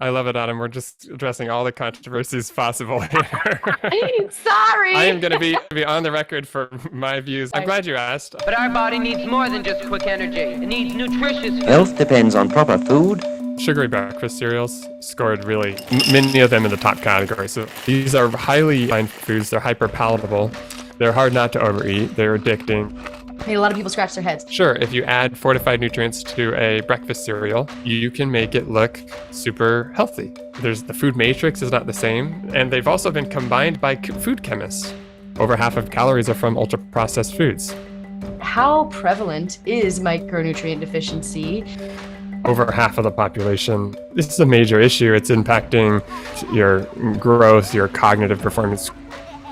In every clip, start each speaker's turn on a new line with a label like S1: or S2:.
S1: I love it, Adam. We're just addressing all the controversies possible here. I am
S2: Sorry.
S1: going to be on the record for my views. I'm glad you asked.
S3: But our body needs more than just quick energy. It needs nutritious
S4: Health depends on proper food.
S1: Sugary breakfast cereals scored really many of them in the top category. So these are highly refined foods. They're hyper palatable. They're hard not to overeat. They're addicting.
S2: Made a lot of people scratch their heads.
S1: Sure, if you add fortified nutrients to a breakfast cereal, you can make it look super healthy. The food matrix is not the same, and they've also been combined by food chemists. Over half of calories are from ultra-processed foods.
S2: How prevalent is micronutrient deficiency?
S1: Over half of the population. This is a major issue. It's impacting your growth, your cognitive performance.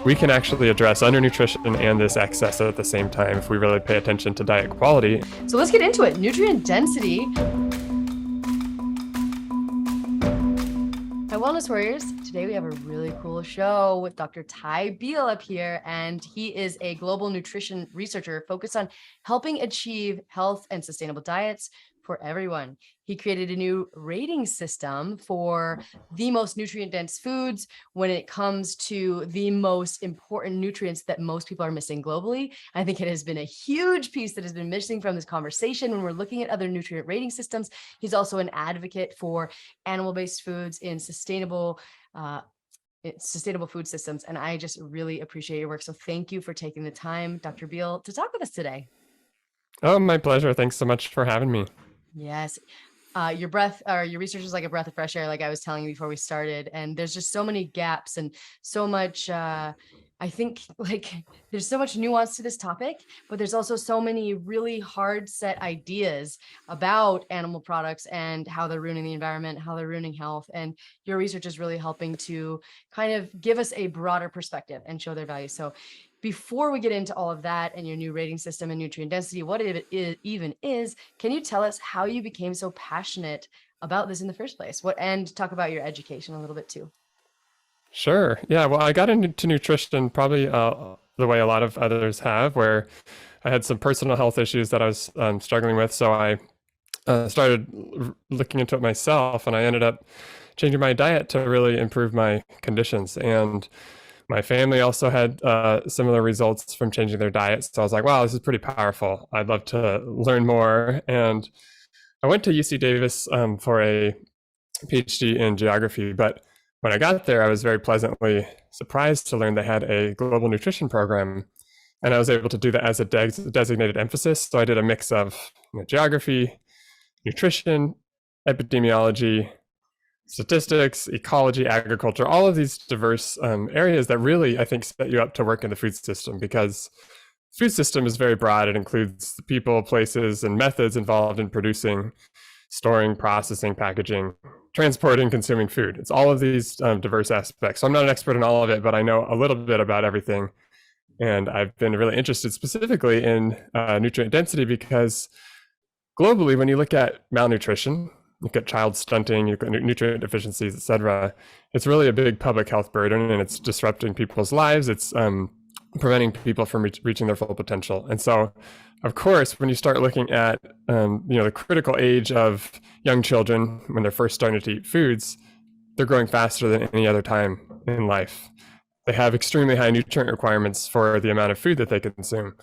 S1: We can actually address undernutrition and this excess at the same time if we really pay attention to diet quality.
S2: So let's get into it. Nutrient density. Hi, Wellness Warriors. Today we have a really cool show with Dr. Beal up here, and he is a global nutrition researcher focused on helping achieve health and sustainable diets for everyone. He created a new rating system for the most nutrient-dense foods when it comes to the most important nutrients that most people are missing globally. I think it has been a huge piece that has been missing from this conversation when we're looking at other nutrient rating systems. He's also an advocate for animal-based foods in sustainable food systems. And I just really appreciate your work. So thank you for taking the time, Dr. Beal, to talk with us today.
S1: Oh, my pleasure. Thanks so much for having me.
S2: Yes. Your research is like a breath of fresh air, like I was telling you before we started. And there's just so many gaps and so much, I think like there's so much nuance to this topic, but there's also so many really hard set ideas about animal products and how they're ruining the environment, how they're ruining health. And your research is really helping to kind of give us a broader perspective and show their value. So before we get into all of that and your new rating system and nutrient density, what it even is, can you tell us how you became so passionate about this in the first place? And talk about your education a little bit too.
S1: Sure. Yeah. Well, I got into nutrition probably the way a lot of others have, where I had some personal health issues that I was struggling with. So I started looking into it myself, and I ended up changing my diet to really improve my conditions. And my family also had similar results from changing their diets. So I was like, wow, this is pretty powerful. I'd love to learn more. And I went to UC Davis for a PhD in geography. But when I got there, I was very pleasantly surprised to learn they had a global nutrition program. And I was able to do that as a designated emphasis. So I did a mix of geography, nutrition, epidemiology, statistics, ecology, agriculture, all of these diverse areas that really, I think, set you up to work in the food system, because the food system is very broad. It includes the people, places, and methods involved in producing, storing, processing, packaging, transporting, consuming food. It's all of these diverse aspects. So I'm not an expert in all of it, but I know a little bit about everything. And I've been really interested specifically in nutrient density, because globally, when you look at malnutrition, look at child stunting, you look at nutrient deficiencies, et cetera, it's really a big public health burden, and it's disrupting people's lives. It's preventing people from reaching their full potential. And so, of course, when you start looking at the critical age of young children when they're first starting to eat foods, they're growing faster than any other time in life. They have extremely high nutrient requirements for the amount of food that they consume.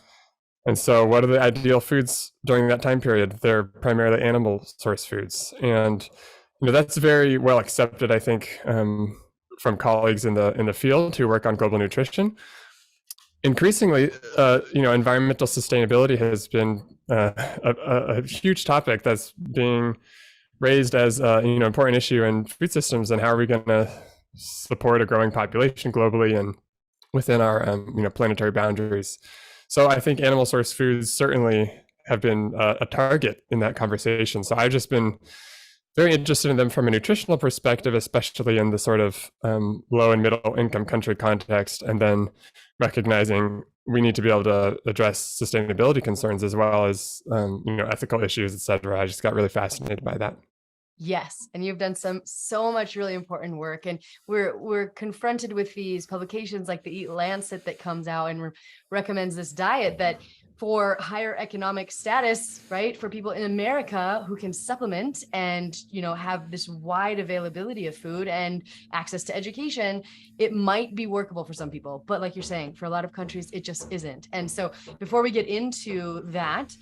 S1: And so what are the ideal foods during that time period? They're primarily animal source foods. And that's very well accepted, I think, from colleagues in the field who work on global nutrition. Increasingly, environmental sustainability has been a huge topic that's being raised as an important issue in food systems. And how are we going to support a growing population globally and within our planetary boundaries? So I think animal source foods certainly have been a target in that conversation. So I've just been very interested in them from a nutritional perspective, especially in the sort of low and middle income country context, and then recognizing we need to be able to address sustainability concerns as well as ethical issues, et cetera. I just got really fascinated by that.
S2: Yes, and you've done so much really important work, and we're confronted with these publications like the Eat-Lancet that comes out and recommends this diet that for higher economic status, right? For people in America who can supplement and, have this wide availability of food and access to education, it might be workable for some people. But like you're saying, for a lot of countries, it just isn't. And so before we get into that,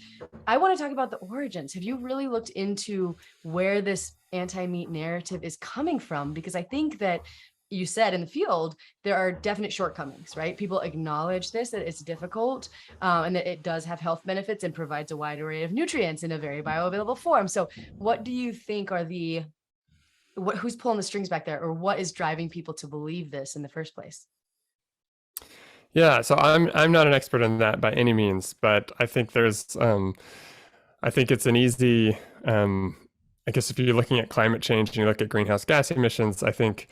S2: I want to talk about the origins. Have you really looked into where this anti-meat narrative is coming from? Because I think that you said in the field, there are definite shortcomings, right? People acknowledge this, that it's difficult, and that it does have health benefits and provides a wide array of nutrients in a very bioavailable form. So what do you think are who's pulling the strings back there, or what is driving people to believe this in the first place?
S1: Yeah, so I'm not an expert in that by any means, but I think I think it's an easy, I guess if you're looking at climate change and you look at greenhouse gas emissions, I think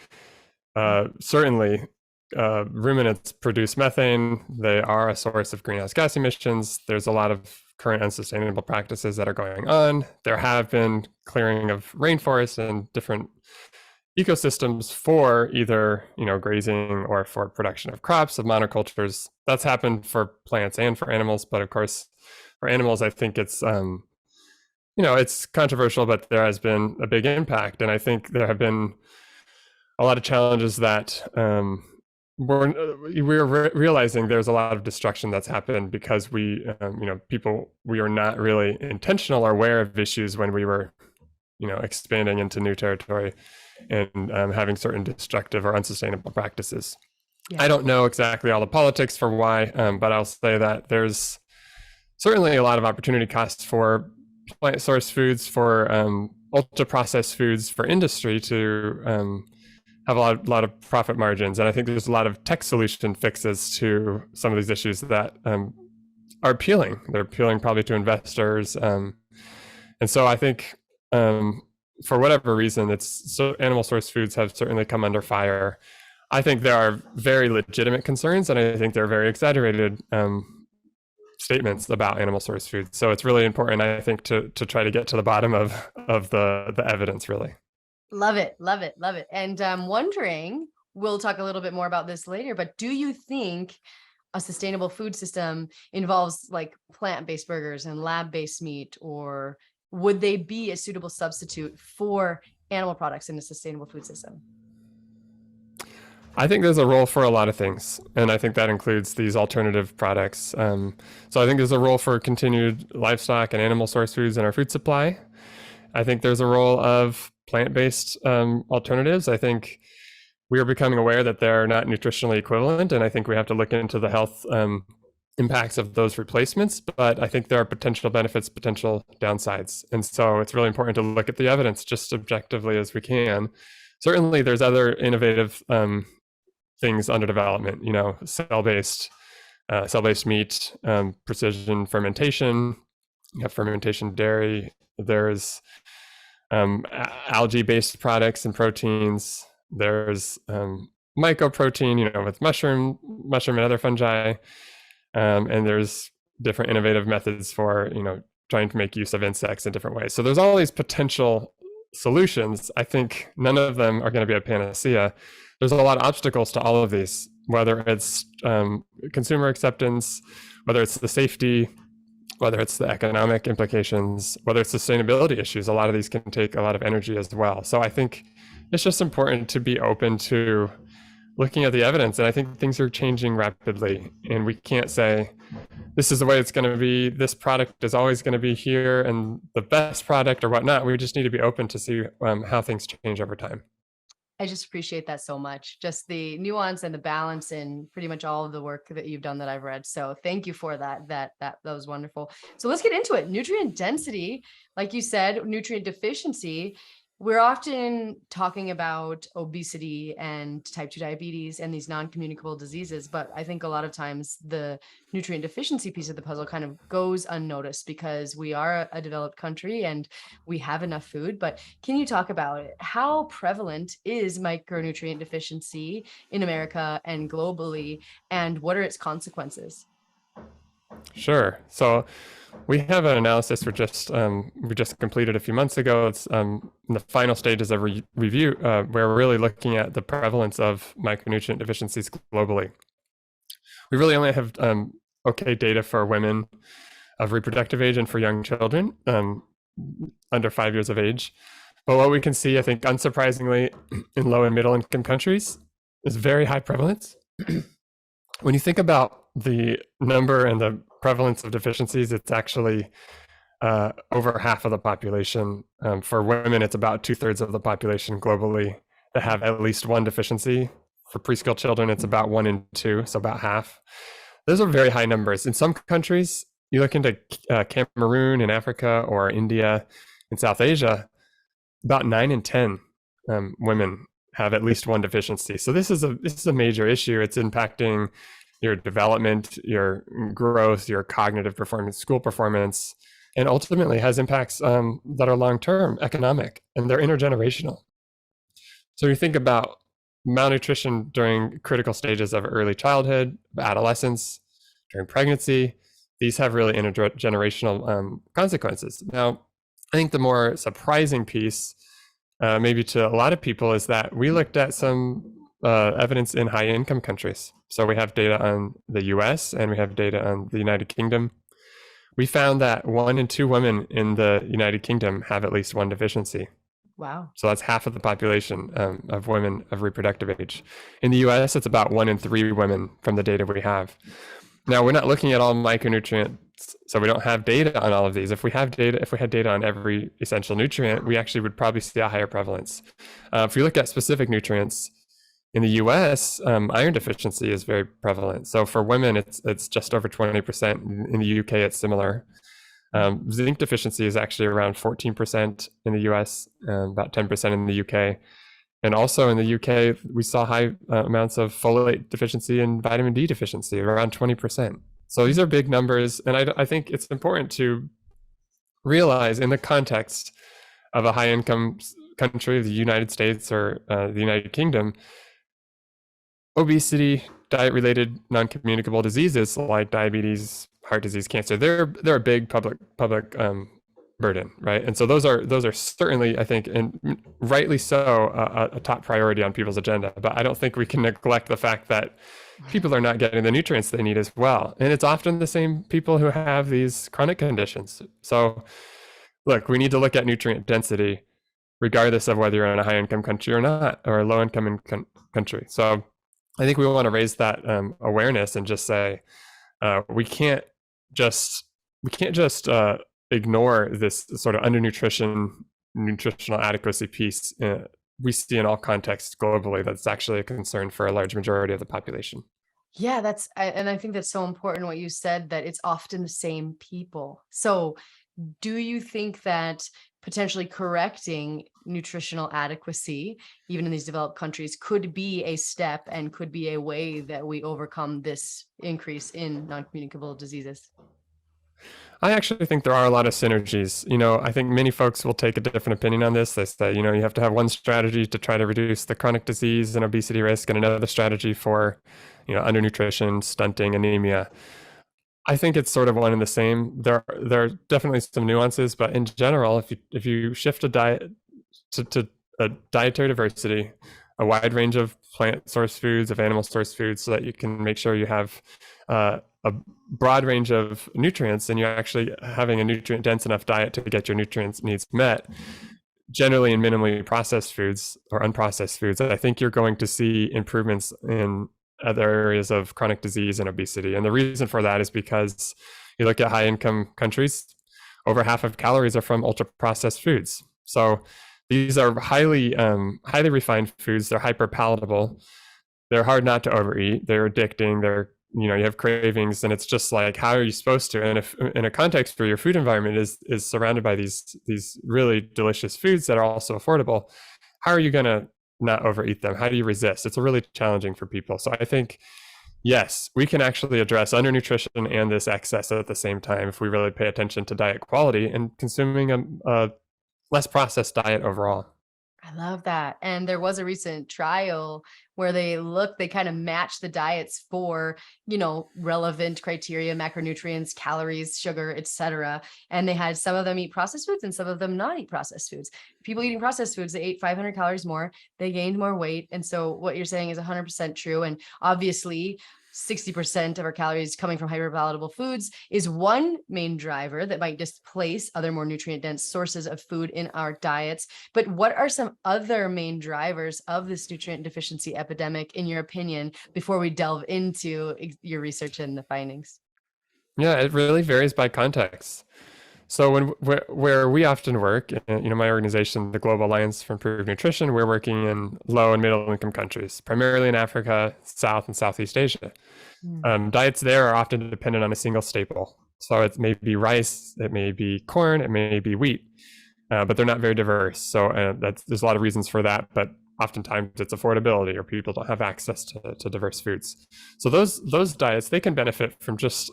S1: certainly ruminants produce methane. They are a source of greenhouse gas emissions. There's a lot of current unsustainable practices that are going on. There have been clearing of rainforests and different ecosystems for either, grazing or for production of crops, of monocultures. That's happened for plants and for animals. But of course, for animals, I think it's, it's controversial, but there has been a big impact. And I think there have been a lot of challenges that we're realizing there's a lot of destruction that's happened because we are not really intentional or aware of issues when we were, expanding into new territory and having certain destructive or unsustainable practices. Yeah. I don't know exactly all the politics for why, but I'll say that there's certainly a lot of opportunity costs for plant source foods, for ultra processed foods, for industry to have a lot of profit margins. And I think there's a lot of tech solution fixes to some of these issues that are appealing. They're appealing probably to investors. And so I think for whatever reason, animal source foods have certainly come under fire. I think there are very legitimate concerns, and I think they're very exaggerated statements about animal source foods. So it's really important, I think, to try to get to the bottom of the evidence, really.
S2: Love it, love it, love it. And I'm wondering, we'll talk a little bit more about this later, but do you think a sustainable food system involves like plant-based burgers and lab-based meat, or would they be a suitable substitute for animal products in a sustainable food system?
S1: I think there's a role for a lot of things, and I think that includes these alternative products. So I think there's a role for continued livestock and animal source foods in our food supply. I think there's a role of plant-based alternatives. I think we are becoming aware that they're not nutritionally equivalent, and I think we have to look into the health impacts of those replacements. But I think there are potential benefits, potential downsides. And so it's really important to look at the evidence just objectively as we can. Certainly there's other innovative things under development, cell-based meat, precision fermentation, you have fermentation dairy, there's algae-based products and proteins, there's mycoprotein, with mushroom and other fungi, and there's different innovative methods for, trying to make use of insects in different ways. So there's all these potential solutions. I think none of them are going to be a panacea. There's a lot of obstacles to all of these, whether it's consumer acceptance, whether it's the safety, whether it's the economic implications, whether it's sustainability issues. A lot of these can take a lot of energy as well. So I think it's just important to be open to looking at the evidence. And I think things are changing rapidly, and we can't say this is the way it's going to be, this product is always going to be here and the best product or whatnot. We just need to be open to see how things change over time.
S2: I just appreciate that so much. Just the nuance and the balance in pretty much all of the work that you've done that I've read. So thank you for that. That was wonderful. So let's get into it. Nutrient density, like you said, nutrient deficiency. We're often talking about obesity and type 2 diabetes and these non-communicable diseases, but I think a lot of times the nutrient deficiency piece of the puzzle kind of goes unnoticed because we are a developed country and we have enough food. But can you talk about it? How prevalent is micronutrient deficiency in America and globally, and what are its consequences?
S1: Sure. So we have an analysis we just completed a few months ago. It's in the final stages of review, where we're really looking at the prevalence of micronutrient deficiencies globally. We really only have okay data for women of reproductive age and for young children under 5 years of age. But what we can see, I think, unsurprisingly, in low and middle income countries is very high prevalence. When you think about the number and the prevalence of deficiencies, it's actually over half of the population. For women, it's about 2/3 of the population globally that have at least one deficiency. For preschool children, it's about 1 in 2, so about half. Those are very high numbers. In some countries, you look into Cameroon in Africa or India in South Asia, about 9 in 10 women have at least one deficiency. So this is a major issue. It's impacting your development, your growth, your cognitive performance, school performance, and ultimately has impacts that are long-term, economic, and they're intergenerational. So you think about malnutrition during critical stages of early childhood, adolescence, during pregnancy, these have really intergenerational consequences. Now, I think the more surprising piece, maybe to a lot of people, is that we looked at some evidence in high income countries. So we have data on the US and we have data on the United Kingdom. We found that 1 in 2 women in the United Kingdom have at least one deficiency.
S2: Wow.
S1: So that's half of the population of women of reproductive age. In the US, it's about 1 in 3 women from the data we have. Now, we're not looking at all micronutrients, so we don't have data on all of these. If we had data on every essential nutrient, we actually would probably see a higher prevalence. If you look at specific nutrients, in the US, iron deficiency is very prevalent. So for women, it's just over 20%. In the UK, it's similar. Zinc deficiency is actually around 14% in the US, about 10% in the UK. And also in the UK, we saw high amounts of folate deficiency and vitamin D deficiency, around 20%. So these are big numbers. And I think it's important to realize in the context of a high income country, the United States or the United Kingdom, obesity, diet-related non-communicable diseases like diabetes, heart disease, cancer, they're a big public burden, right? And so those are certainly, I think, and rightly so, a top priority on people's agenda. But I don't think we can neglect the fact that people are not getting the nutrients they need as well. And it's often the same people who have these chronic conditions. So look, we need to look at nutrient density regardless of whether you're in a high-income country or not, or a low-income country. So I think we want to raise that awareness and just say we can't just ignore this sort of undernutrition, nutritional adequacy piece. We see in all contexts globally that's actually a concern for a large majority of the population.
S2: Yeah, and I think that's so important what you said, that it's often the same people. So do you think that potentially correcting nutritional adequacy, even in these developed countries, could be a step and could be a way that we overcome this increase in non-communicable diseases?
S1: I actually think there are a lot of synergies. I think many folks will take a different opinion on this. They say, you have to have one strategy to try to reduce the chronic disease and obesity risk, and another strategy for, undernutrition, stunting, anemia. I think it's sort of one and the same. There are definitely some nuances, but in general, if you shift a diet to a dietary diversity, a wide range of plant source foods, of animal source foods, so that you can make sure you have a broad range of nutrients, and you're actually having a nutrient dense enough diet to get your nutrients needs met, generally in minimally processed foods or unprocessed foods, I think you're going to see improvements in other areas of chronic disease and obesity. And the reason for that is because you look at high income countries, over half of calories are from ultra processed foods. So these are highly refined foods. They're hyper palatable. They're hard not to overeat. They're addicting. You have cravings, and it's just like, how are you supposed to? And if in a context where your food environment is surrounded by these really delicious foods that are also affordable, how are you going to not overeat them? How do you resist? It's really challenging for people. So I think, yes, we can actually address undernutrition and this excess at the same time if we really pay attention to diet quality and consuming a less processed diet overall.
S2: I love that. And there was a recent trial where they kind of matched the diets for, relevant criteria, macronutrients, calories, sugar, etc. And they had some of them eat processed foods and some of them not eat processed foods. People eating processed foods, they ate 500 calories more, they gained more weight. And so what you're saying is 100% true. And obviously, 60% of our calories coming from hyperpalatable foods is one main driver that might displace other more nutrient dense sources of food in our diets. But what are some other main drivers of this nutrient deficiency epidemic, in your opinion, before we delve into your research and the findings?
S1: Yeah, it really varies by context. So where we often work, my organization, the Global Alliance for Improved Nutrition, we're working in low and middle income countries, primarily in Africa, South and Southeast Asia. Diets there are often dependent on a single staple. So it may be rice, it may be corn, it may be wheat, but they're not very diverse. So there's a lot of reasons for that, but oftentimes it's affordability or people don't have access to diverse foods. So those diets, they can benefit from just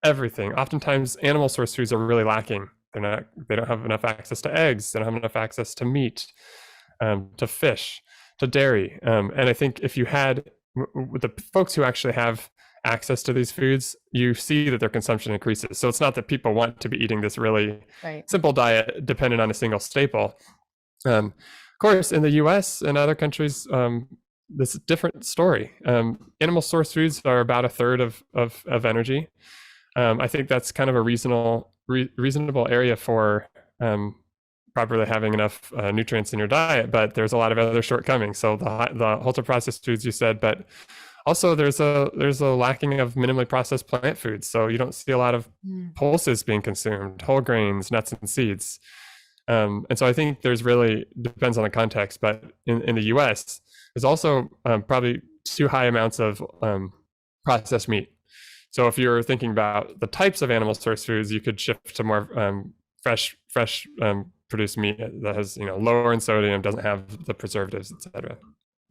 S1: everything. Oftentimes animal source foods are really lacking. They don't have enough access to eggs, they don't have enough access to meat, to fish, to dairy. And I think if you had the folks who actually have access to these foods, you see that their consumption increases. So it's not that people want to be eating this really simple diet dependent on a single staple. Of course, in the US and other countries, this is a different story. Animal source foods are about a third of energy. I think that's kind of a reasonable area for properly having enough nutrients in your diet, but there's a lot of other shortcomings. So the ultra processed foods you said, but also there's a lacking of minimally processed plant foods. So you don't see a lot of pulses being consumed, whole grains, nuts and seeds. And so I think there's really depends on the context, but in the US, there's also probably too high amounts of processed meat. So if you're thinking about the types of animal source foods, you could shift to more fresh produced meat that has lower in sodium, doesn't have the preservatives, etc.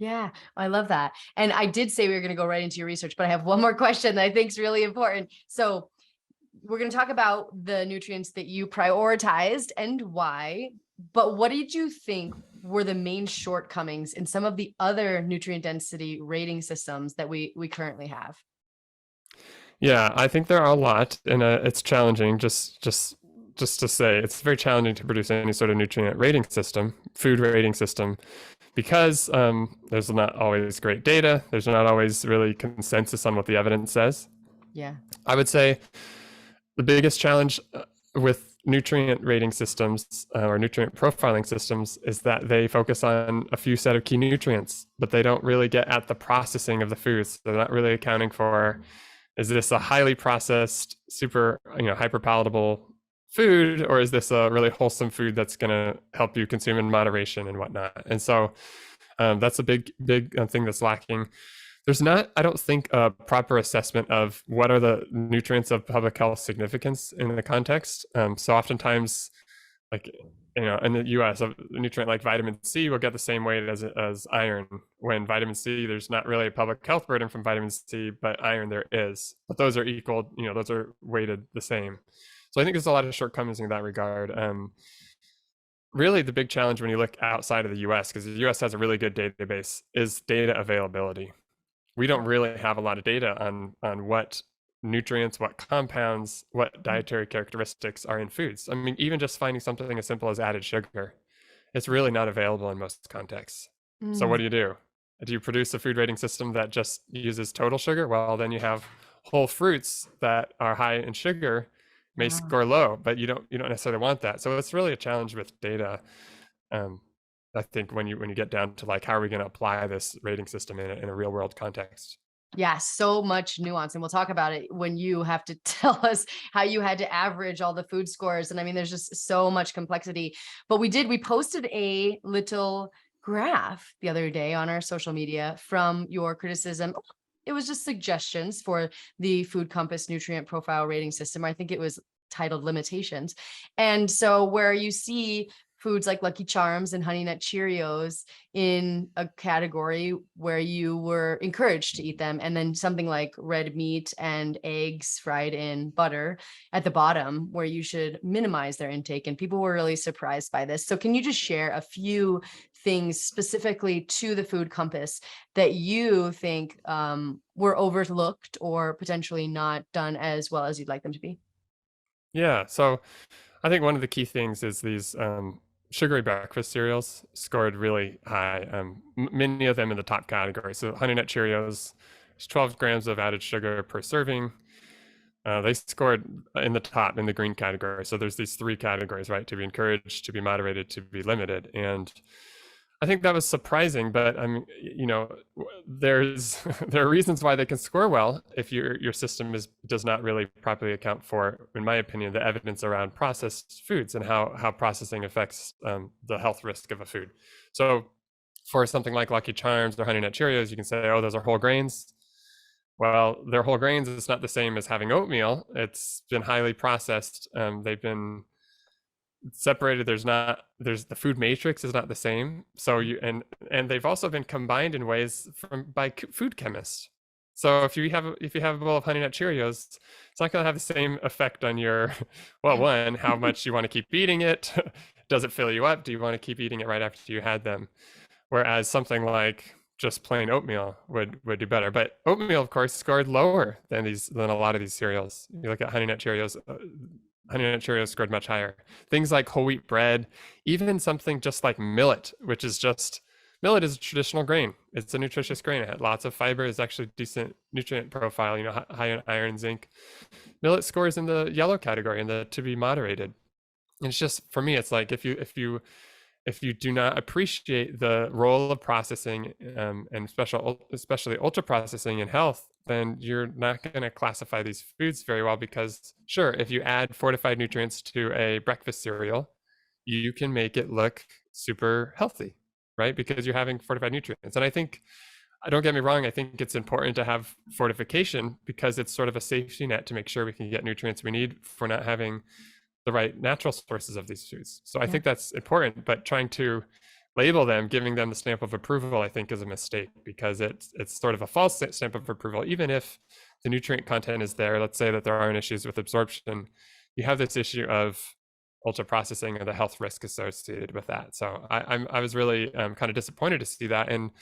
S2: Yeah, I love that. And I did say we were going to go right into your research, but I have one more question that I think is really important. So we're going to talk about the nutrients that you prioritized and why, but what did you think were the main shortcomings in some of the other nutrient density rating systems that we currently have?
S1: Yeah, I think there are a lot, and it's challenging. Just to say, it's very challenging to produce any sort of nutrient rating system, food rating system, because there's not always great data. There's not always really consensus on what the evidence says.
S2: Yeah,
S1: I would say the biggest challenge with nutrient rating systems or nutrient profiling systems is that they focus on a few set of key nutrients, but they don't really get at the processing of the foods. They're not really accounting for, is this a highly processed, super, hyper palatable food, or is this a really wholesome food that's going to help you consume in moderation and whatnot? And so that's a big thing that's lacking. There's not, I don't think, a proper assessment of what are the nutrients of public health significance in the context. So oftentimes, like, in the US, a nutrient like vitamin C will get the same weight as iron. When vitamin C, there's not really a public health burden from vitamin C, but iron there is. But those are equal, those are weighted the same. So I think there's a lot of shortcomings in that regard. Really, the big challenge when you look outside of the US, because the US has a really good database, is data availability. We don't really have a lot of data on what nutrients, what compounds, what dietary characteristics are in foods. I mean, even just finding something as simple as added sugar, it's really not available in most contexts. So what do? Do you produce a food rating system that just uses total sugar? Well, then you have whole fruits that are high in sugar may score low, but you don't necessarily want that. So it's really a challenge with data. I think when you get down to like, how are we going to apply this rating system in a real world context?
S2: Yeah, so much nuance. And we'll talk about it when you have to tell us how you had to average all the food scores. And I mean, there's just so much complexity, but we posted a little graph the other day on our social media from your criticism. It was just suggestions for the Food Compass nutrient profile rating system. I think it was titled Limitations. And so where you see foods like Lucky Charms and Honey Nut Cheerios in a category where you were encouraged to eat them, and then something like red meat and eggs fried in butter at the bottom where you should minimize their intake. And people were really surprised by this. So can you just share a few specifically to the Food Compass that you think were overlooked or potentially not done as well as you'd like them to be?
S1: Yeah, so I think one of the key things is these sugary breakfast cereals scored really high. Many of them in the top category. So Honey Nut Cheerios 12 grams of added sugar per serving. They scored in the top in the green category. So there's these three categories, right? To be encouraged, to be moderated, to be limited. And I think that was surprising, but there's there are reasons why they can score well if your system does not really properly account for, in my opinion, the evidence around processed foods and how processing affects the health risk of a food. So for something like Lucky Charms or Honey Nut Cheerios, you can say, oh, those are whole grains. Well, they're whole grains. It's not the same as having oatmeal. It's been highly processed. They've been separated. There's the food matrix is not the same. So and they've also been combined in ways by food chemists. So if you have a bowl of Honey Nut Cheerios, it's not going to have the same effect on your, well, one, how much you want to keep eating it. Does it fill you up? Do you want to keep eating it right after you had them? Whereas something like just plain oatmeal would do better. But oatmeal, of course, scored lower than a lot of these cereals. You look at Honey Nut Cheerios. Honey Nut Cheerios scored much higher. Things like whole wheat bread, even something just like millet, which is millet is a traditional grain. It's a nutritious grain. It had lots of fiber. It's actually decent nutrient profile, high in iron, zinc. Millet scores in the yellow category, in the to be moderated. And it's just, for me, it's like if you do not appreciate the role of processing and especially ultra processing in health, then you're not going to classify these foods very well, because sure, if you add fortified nutrients to a breakfast cereal, you can make it look super healthy, right? Because you're having fortified nutrients. And don't get me wrong, I think it's important to have fortification because it's sort of a safety net to make sure we can get nutrients we need for not having the right natural sources of these foods. So I think that's important, but trying to label them, giving them the stamp of approval, I think is a mistake, because it's sort of a false stamp of approval. Even if the nutrient content is there, let's say that there aren't issues with absorption, you have this issue of ultra processing and the health risk associated with that. So I was really kind of disappointed to see that. And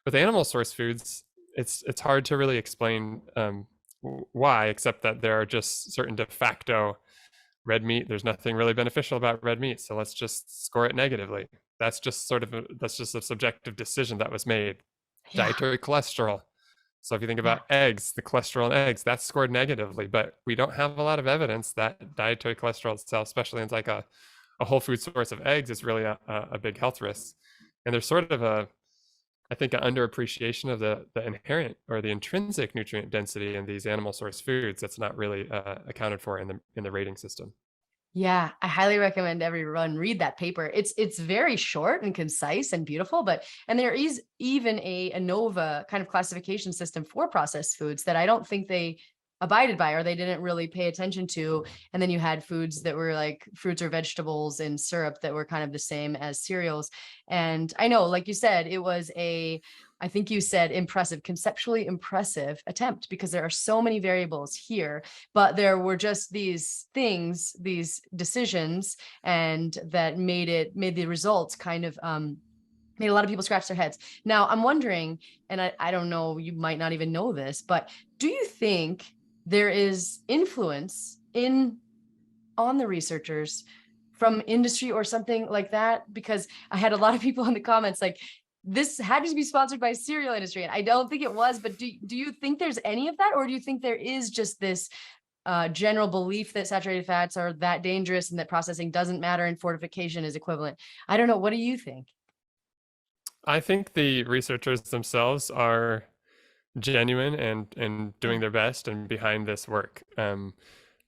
S1: with animal source foods, it's hard to really explain why, except that there are just certain de facto red meat. There's nothing really beneficial about red meat, so let's just score it negatively. That's just a subjective decision that was made. Dietary cholesterol. So if you think about eggs, the cholesterol in eggs, that's scored negatively, but we don't have a lot of evidence that dietary cholesterol itself, especially in like a whole food source of eggs, is really a big health risk. And there's sort of I think, an underappreciation of the inherent or the intrinsic nutrient density in these animal source foods that's not really accounted for in the rating system.
S2: Yeah, I highly recommend everyone read that paper. It's very short and concise and beautiful, and there is even a ANOVA kind of classification system for processed foods that I don't think they abided by, or they didn't really pay attention to. And then you had foods that were like fruits or vegetables in syrup that were kind of the same as cereals. And I know, like you said, it was I think you said conceptually impressive attempt, because there are so many variables here, but there were just these things, these decisions, and that made the results kind of made a lot of people scratch their heads. Now I'm wondering, and I don't know, you might not even know this, but do you think there is influence on the researchers from industry or something like that? Because I had a lot of people in the comments like, this had to be sponsored by cereal industry, and I don't think it was. But do you think there's any of that, or do you think there is just this general belief that saturated fats are that dangerous and that processing doesn't matter and fortification is equivalent? I don't know. What do you think?
S1: I think the researchers themselves are genuine and doing their best and behind this work.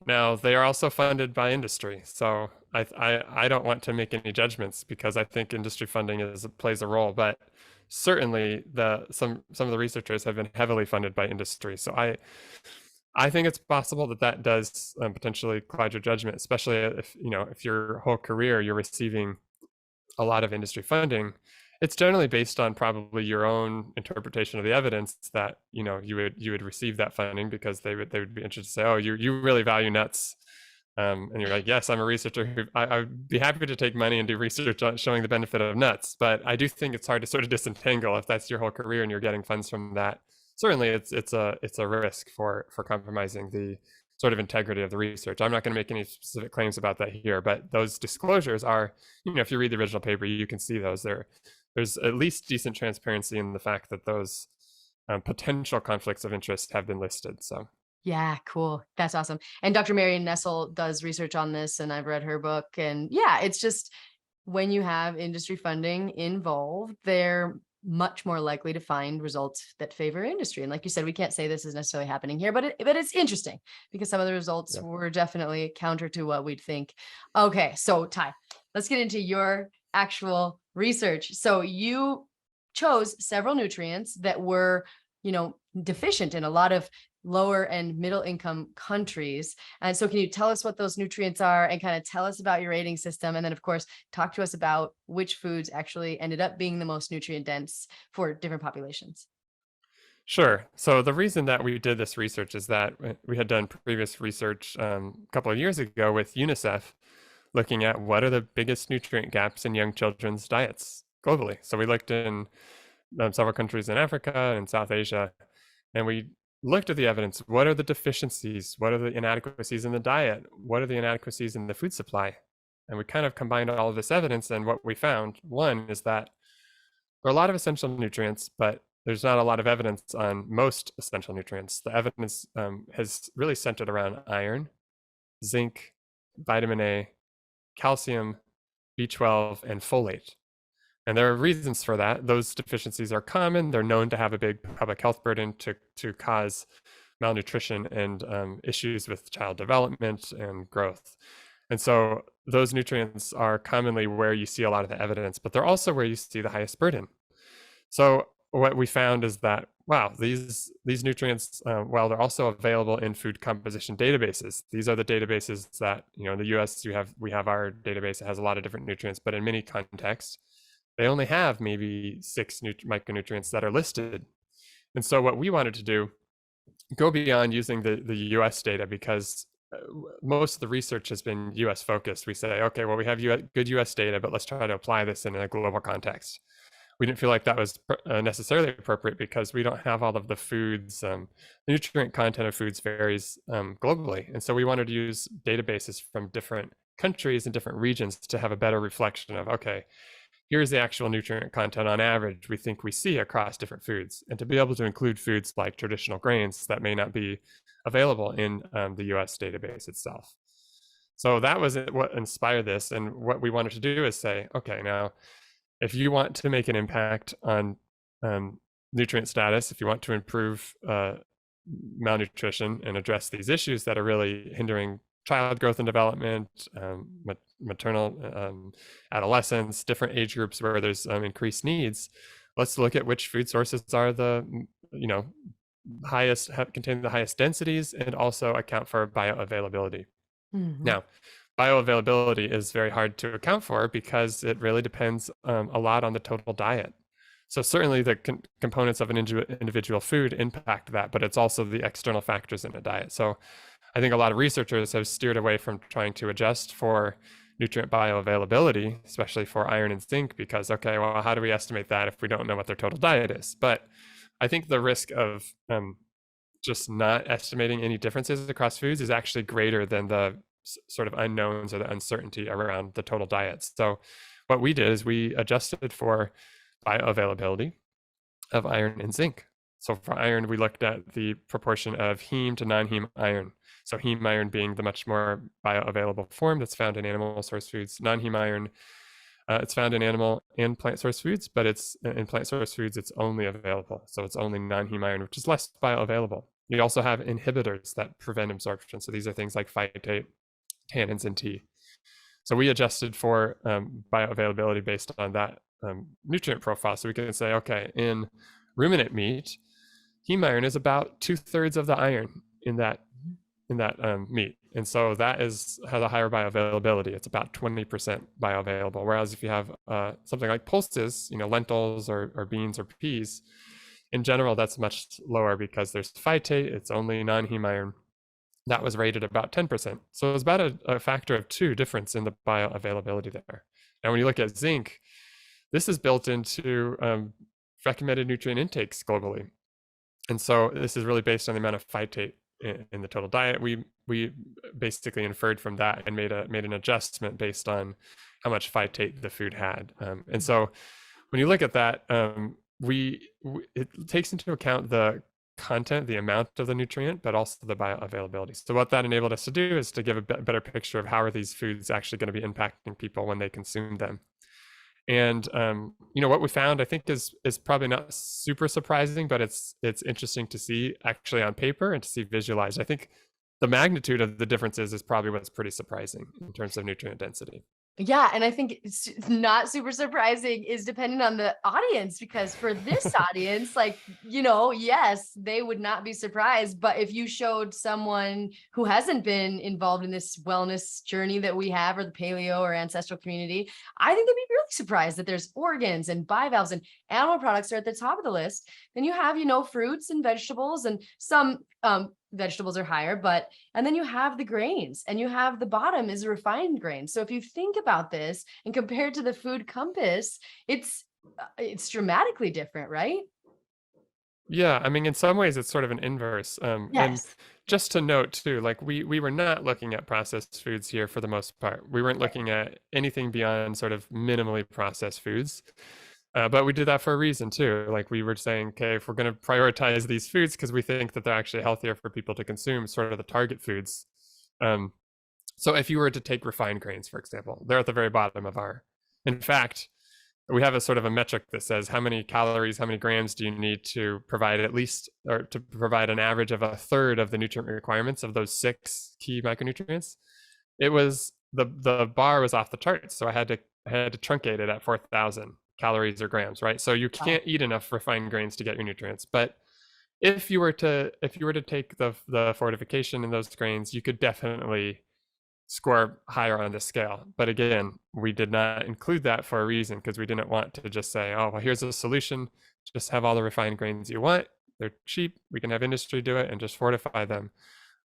S1: Now they are also funded by industry, so I don't want to make any judgments, because I think industry funding plays a role, but certainly some of the researchers have been heavily funded by industry. So I think it's possible that does potentially cloud your judgment, especially if your whole career you're receiving a lot of industry funding. It's generally based on probably your own interpretation of the evidence that you would receive that funding, because they would be interested to say, oh, you really value nuts, and you're like, yes, I'm a researcher who I would be happy to take money and do research on showing the benefit of nuts. But I do think it's hard to sort of disentangle if that's your whole career and you're getting funds from that. Certainly, it's a risk for compromising the sort of integrity of the research. I'm not going to make any specific claims about that here, but those disclosures are, if you read the original paper, you can see those there's at least decent transparency in the fact that those potential conflicts of interest have been listed. So
S2: Yeah, cool. That's awesome. And Dr. Marion Nessel does research on this, and I've read her book. And yeah, it's just when you have industry funding involved, they're much more likely to find results that favor industry. And like you said, we can't say this is necessarily happening here, but it's interesting because some of the results
S1: yeah.
S2: were definitely counter to what we'd think. Okay, so Ty, let's get into your actual research. So you chose several nutrients that were, deficient in a lot of lower and middle income countries. And so can you tell us what those nutrients are and kind of tell us about your rating system? And then of course, talk to us about which foods actually ended up being the most nutrient dense for different populations.
S1: Sure. So the reason that we did this research is that we had done previous research a couple of years ago with UNICEF, looking at what are the biggest nutrient gaps in young children's diets globally. So we looked in several countries in Africa and South Asia, and we looked at the evidence. What are the deficiencies? What are the inadequacies in the diet? What are the inadequacies in the food supply? And we kind of combined all of this evidence, and what we found, one, is that there are a lot of essential nutrients, but there's not a lot of evidence on most essential nutrients. The evidence has really centered around iron, zinc, vitamin A, calcium, B12, and folate. And there are reasons for that. Those deficiencies are common. They're known to have a big public health burden to cause malnutrition and issues with child development and growth. And so those nutrients are commonly where you see a lot of the evidence, but they're also where you see the highest burden. So what we found is that, wow, these nutrients, while they're also available in food composition databases, these are the databases that, in the US, we have our database that has a lot of different nutrients, but in many contexts, they only have maybe 6 micronutrients that are listed. And so what we wanted to do, go beyond using the US data, because most of the research has been US focused. We say, okay, well, we have good US data, but let's try to apply this in a global context. We didn't feel like that was necessarily appropriate because we don't have all of the foods. The nutrient content of foods varies globally. And so we wanted to use databases from different countries and different regions to have a better reflection of, okay, here's the actual nutrient content on average we think we see across different foods, and to be able to include foods like traditional grains that may not be available in the US database itself. So that was what inspired this. And what we wanted to do is say, okay, now, if you want to make an impact on nutrient status, if you want to improve malnutrition and address these issues that are really hindering child growth and development, maternal adolescence, different age groups where there's increased needs, let's look at which food sources are the contain the highest densities and also account for bioavailability. Now, bioavailability is very hard to account for because it really depends a lot on the total diet. So certainly the components of an individual food impact that, but it's also the external factors in a diet. So I think a lot of researchers have steered away from trying to adjust for nutrient bioavailability, especially for iron and zinc, because, okay, well, how do we estimate that if we don't know what their total diet is? But I think the risk of just not estimating any differences across foods is actually greater than the sort of unknowns or the uncertainty around the total diets. So what we did is we adjusted for bioavailability of iron and zinc. So for iron, we looked at the proportion of heme to non-heme iron. So heme iron being the much more bioavailable form that's found in animal source foods. Non-heme iron, it's found in animal and plant source foods, but it's in plant source foods, it's only available. So it's only non-heme iron, which is less bioavailable. You also have inhibitors that prevent absorption. So these are things like phytate, tannins, and T. So we adjusted for bioavailability based on that nutrient profile. So we can say, okay, in ruminant meat, heme iron is about 2/3 of the iron in that meat, and so that has a higher bioavailability. It's about 20% bioavailable. Whereas if you have something like pulses, lentils or beans or peas, in general, that's much lower because there's phytate. It's only non-heme iron. That was rated about 10%. So it was about a factor of 2 difference in the bioavailability there. Now, when you look at zinc, this is built into recommended nutrient intakes globally. And so this is really based on the amount of phytate in the total diet. We basically inferred from that and made an adjustment based on how much phytate the food had. And so when you look at that, it takes into account the content, the amount of the nutrient, but also the bioavailability. So what that enabled us to do is to give a better picture of how are these foods actually going to be impacting people when they consume them. And what we found, I think, is probably not super surprising, but it's interesting to see actually on paper and to see visualized. I think the magnitude of the differences is probably what's pretty surprising in terms of nutrient density.
S2: Yeah, and I think it's not super surprising is dependent on the audience, because for this audience, like, yes, they would not be surprised. But if you showed someone who hasn't been involved in this wellness journey that we have, or the paleo or ancestral community, I think they'd be really surprised that there's organs and bivalves and animal products are at the top of the list. Then you have, fruits and vegetables, and some vegetables are higher, and then you have the grains, and you have the bottom is refined grains. So if you think about this and compare it to the food compass, it's dramatically different, right?
S1: Yeah, I mean, in some ways, it's sort of an inverse. And
S2: Yes.
S1: just to note too, like we were not looking at processed foods here for the most part. We weren't looking at anything beyond sort of minimally processed foods. But we did that for a reason too. Like we were saying, okay, if we're going to prioritize these foods because we think that they're actually healthier for people to consume, sort of the target foods. So if you were to take refined grains, for example, they're at the very bottom of our. In fact, we have a sort of a metric that says how many calories, how many grams do you need to provide at least, or to provide an average of a third of the nutrient requirements of those 6 key micronutrients. It was the bar was off the charts, so I had to truncate it at 4,000 calories or grams, right? So you can't eat enough refined grains to get your nutrients. But if you were to take the fortification in those grains, you could definitely score higher on the scale. But again, we did not include that for a reason, because we didn't want to just say, oh, well, here's a solution, just have all the refined grains you want, they're cheap, we can have industry do it and just fortify them.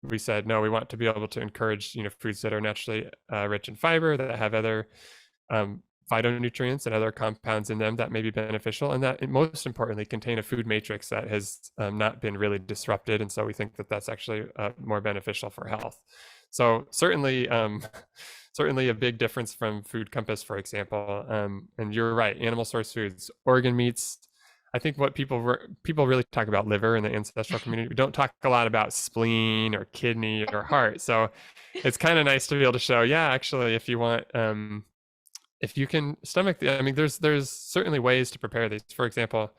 S1: We said, no, we want to be able to encourage foods that are naturally rich in fiber, that have other phytonutrients and other compounds in them that may be beneficial, and that most importantly contain a food matrix that has not been really disrupted. And so we think that that's actually more beneficial for health. So certainly certainly a big difference from food compass, for example. And you're right, animal source foods, organ meats. I think what people really talk about liver in the ancestral community. We don't talk a lot about spleen or kidney or heart. So it's kind of nice to be able to show, yeah, actually, if you want, if you can stomach I mean, there's certainly ways to prepare these. For example,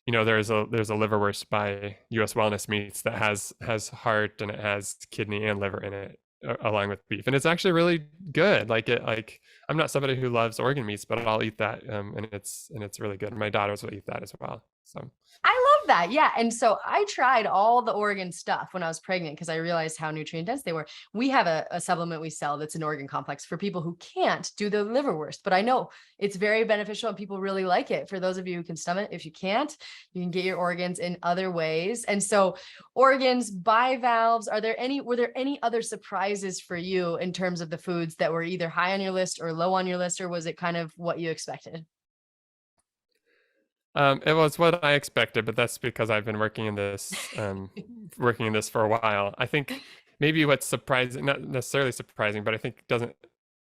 S1: there's a liverwurst by US Wellness Meats that has heart, and it has kidney and liver in it, along with beef, and it's actually really good. I'm not somebody who loves organ meats, but I'll eat that, and it's really good. My daughters will eat that as well. So
S2: I love that. Yeah. And so I tried all the organ stuff when I was pregnant, because I realized how nutrient dense they were. We have a supplement we sell that's an organ complex for people who can't do the liverwurst, but I know it's very beneficial and people really like it. For those of you who can stomach, if you can't, you can get your organs in other ways. And so organs, bivalves, were there any other surprises for you in terms of the foods that were either high on your list or low on your list, or was it kind of what you expected?
S1: It was what I expected, but that's because I've been working in this for a while. I think maybe what's surprising, not necessarily surprising, but I think doesn't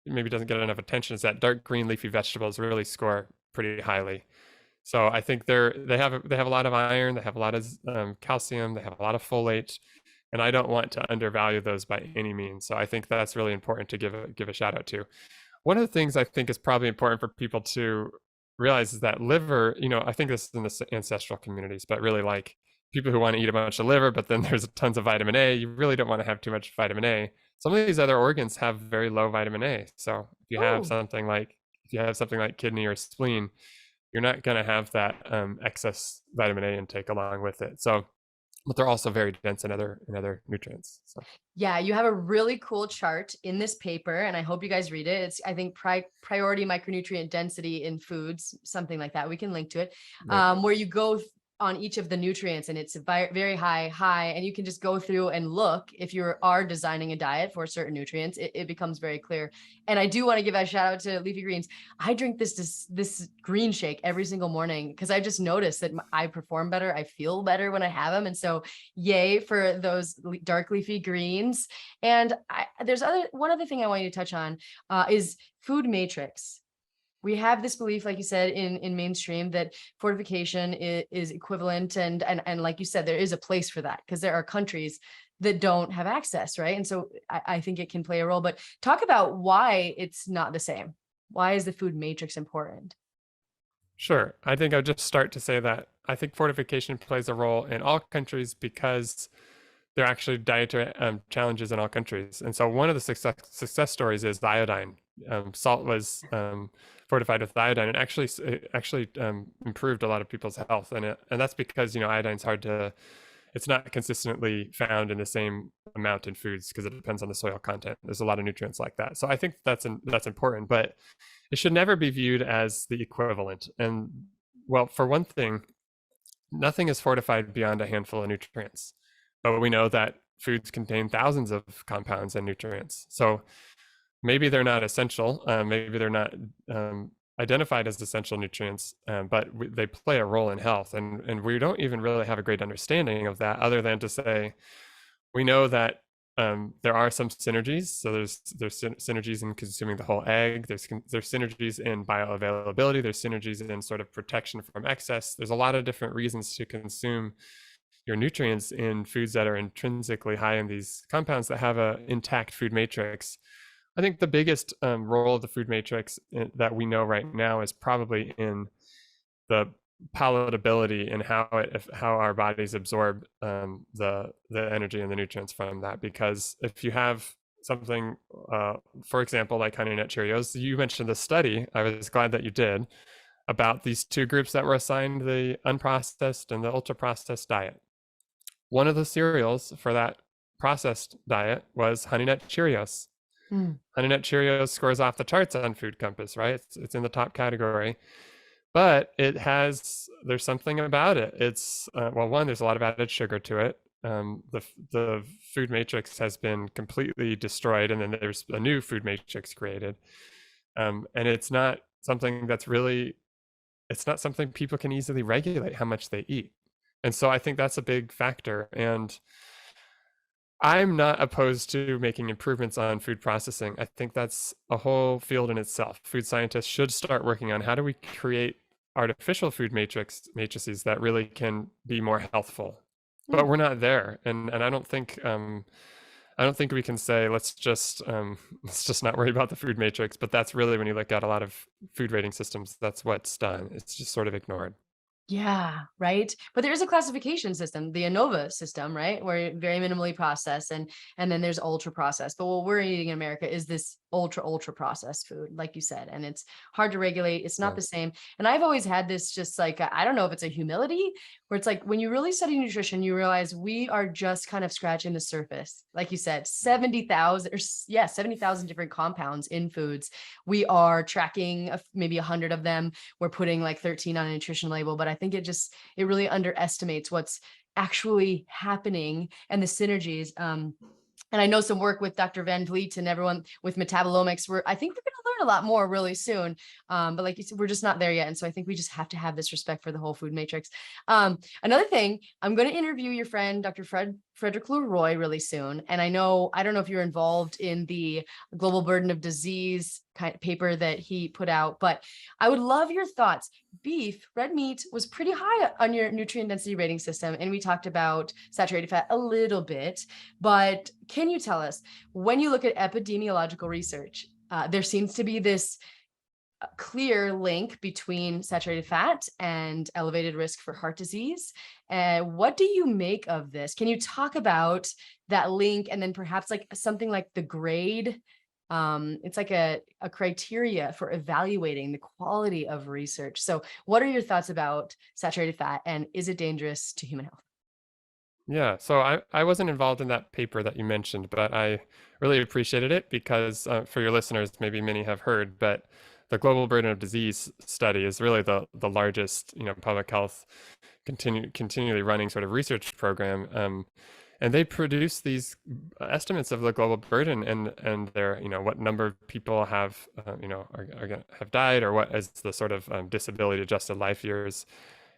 S1: get enough attention, is that dark green leafy vegetables really score pretty highly. So I think they have a lot of iron, they have a lot of calcium, they have a lot of folate, and I don't want to undervalue those by any means. So I think that's really important to give a shout out to. One of the things I think is probably important for people to realize is that liver, I think this is in the ancestral communities, but really, like, people who want to eat a bunch of liver, but then there's tons of vitamin A, you really don't want to have too much vitamin A. Some of these other organs have very low vitamin A. So if you have something like kidney or spleen, you're not going to have that excess vitamin A intake along with it. So, but they're also very dense in other nutrients. So.
S2: Yeah, you have a really cool chart in this paper, and I hope you guys read it. It's, I think, priority micronutrient density in foods, something like that. We can link to it,
S1: Right.
S2: where you go on each of the nutrients, and it's very high, and you can just go through and look. If you are designing a diet for certain nutrients, it becomes very clear. And I do want to give a shout out to leafy greens. I drink this green shake every single morning, because I just noticed that I perform better, I feel better when I have them. And so yay for those dark leafy greens. And there's one other thing I want you to touch on, is food matrix. we have this belief, like you said, in mainstream, that fortification is equivalent, and like you said, there is a place for that, because there are countries that don't have access, right? And so I think it can play a role. But talk about why it's not the same. Why is the food matrix important?
S1: Sure. I think I'll just start to say that I think fortification plays a role in all countries because there are actually dietary challenges in all countries. And so one of the success stories is the iodine. Salt was fortified with iodine, and actually improved a lot of people's health. And that's because, iodine's hard to, it's not consistently found in the same amount in foods because it depends on the soil content. There's a lot of nutrients like that. So I think that's important, but it should never be viewed as the equivalent. And well, for one thing, nothing is fortified beyond a handful of nutrients, but we know that foods contain thousands of compounds and nutrients. So maybe they're not essential, maybe they're not identified as essential nutrients, but they play a role in health. And we don't even really have a great understanding of that, other than to say, we know that there are some synergies. So there's synergies in consuming the whole egg. There's synergies in bioavailability. There's synergies in sort of protection from excess. There's a lot of different reasons to consume your nutrients in foods that are intrinsically high in these compounds that have a intact food matrix. I think the biggest role of the food matrix that we know right now is probably in the palatability and how our bodies absorb the energy and the nutrients from that. Because if you have something, for example, like Honey Nut Cheerios, you mentioned the study, I was glad that you did, about these two groups that were assigned the unprocessed and the ultra processed diet. One of the cereals for that processed diet was Honey Nut Cheerios. Honey Nut Cheerios scores off the charts on Food Compass, right? It's in the top category. But there's something about it. It's well, one, there's a lot of added sugar to it. The food matrix has been completely destroyed, and then there's a new food matrix created. And it's not something it's not something people can easily regulate how much they eat. And so I think that's a big factor. And I'm not opposed to making improvements on food processing. I think that's a whole field in itself. Food scientists should start working on how do we create artificial food matrices that really can be more healthful. But we're not there, and I don't think we can say let's just not worry about the food matrix. But that's really, when you look at a lot of food rating systems, that's what's done. It's just sort of ignored.
S2: Yeah, right. But there is a classification system, the ANOVA system, right? Where very minimally processed, and then there's ultra processed. But what we're eating in America is this ultra processed food, like you said, and it's hard to regulate. It's not the same. And I've always had this, just like, I don't know if it's a humility, where it's like, when you really study nutrition, you realize we are just kind of scratching the surface. Like you said, 70,000 different compounds in foods. We are tracking maybe 100 of them. We're putting like 13 on a nutrition label, but I think it really underestimates what's actually happening and the synergies. And I know some work with Dr. Van Vliet and everyone with metabolomics, I think we're going to learn a lot more really soon. But like you said, we're just not there yet. And so I think we just have to have this respect for the whole food matrix. Another thing, I'm going to interview your friend, Dr. Frederick Leroy, really soon. And I don't know if you're involved in the global burden of disease kind of paper that he put out, but I would love your thoughts. Beef, red meat, was pretty high on your nutrient density rating system. And we talked about saturated fat a little bit, but can you tell us, when you look at epidemiological research, there seems to be this clear link between saturated fat and elevated risk for heart disease. What do you make of this? Can you talk about that link, and then perhaps like something like the grade? It's like a criteria for evaluating the quality of research. So what are your thoughts about saturated fat, and is it dangerous to human health?
S1: Yeah, so I wasn't involved in that paper that you mentioned, but I really appreciated it because for your listeners, maybe many have heard, but the Global Burden of Disease study is really the largest, public health continually running sort of research program. And they produce these estimates of the global burden and their, what number of people have, have died, or what is the sort of disability adjusted life years.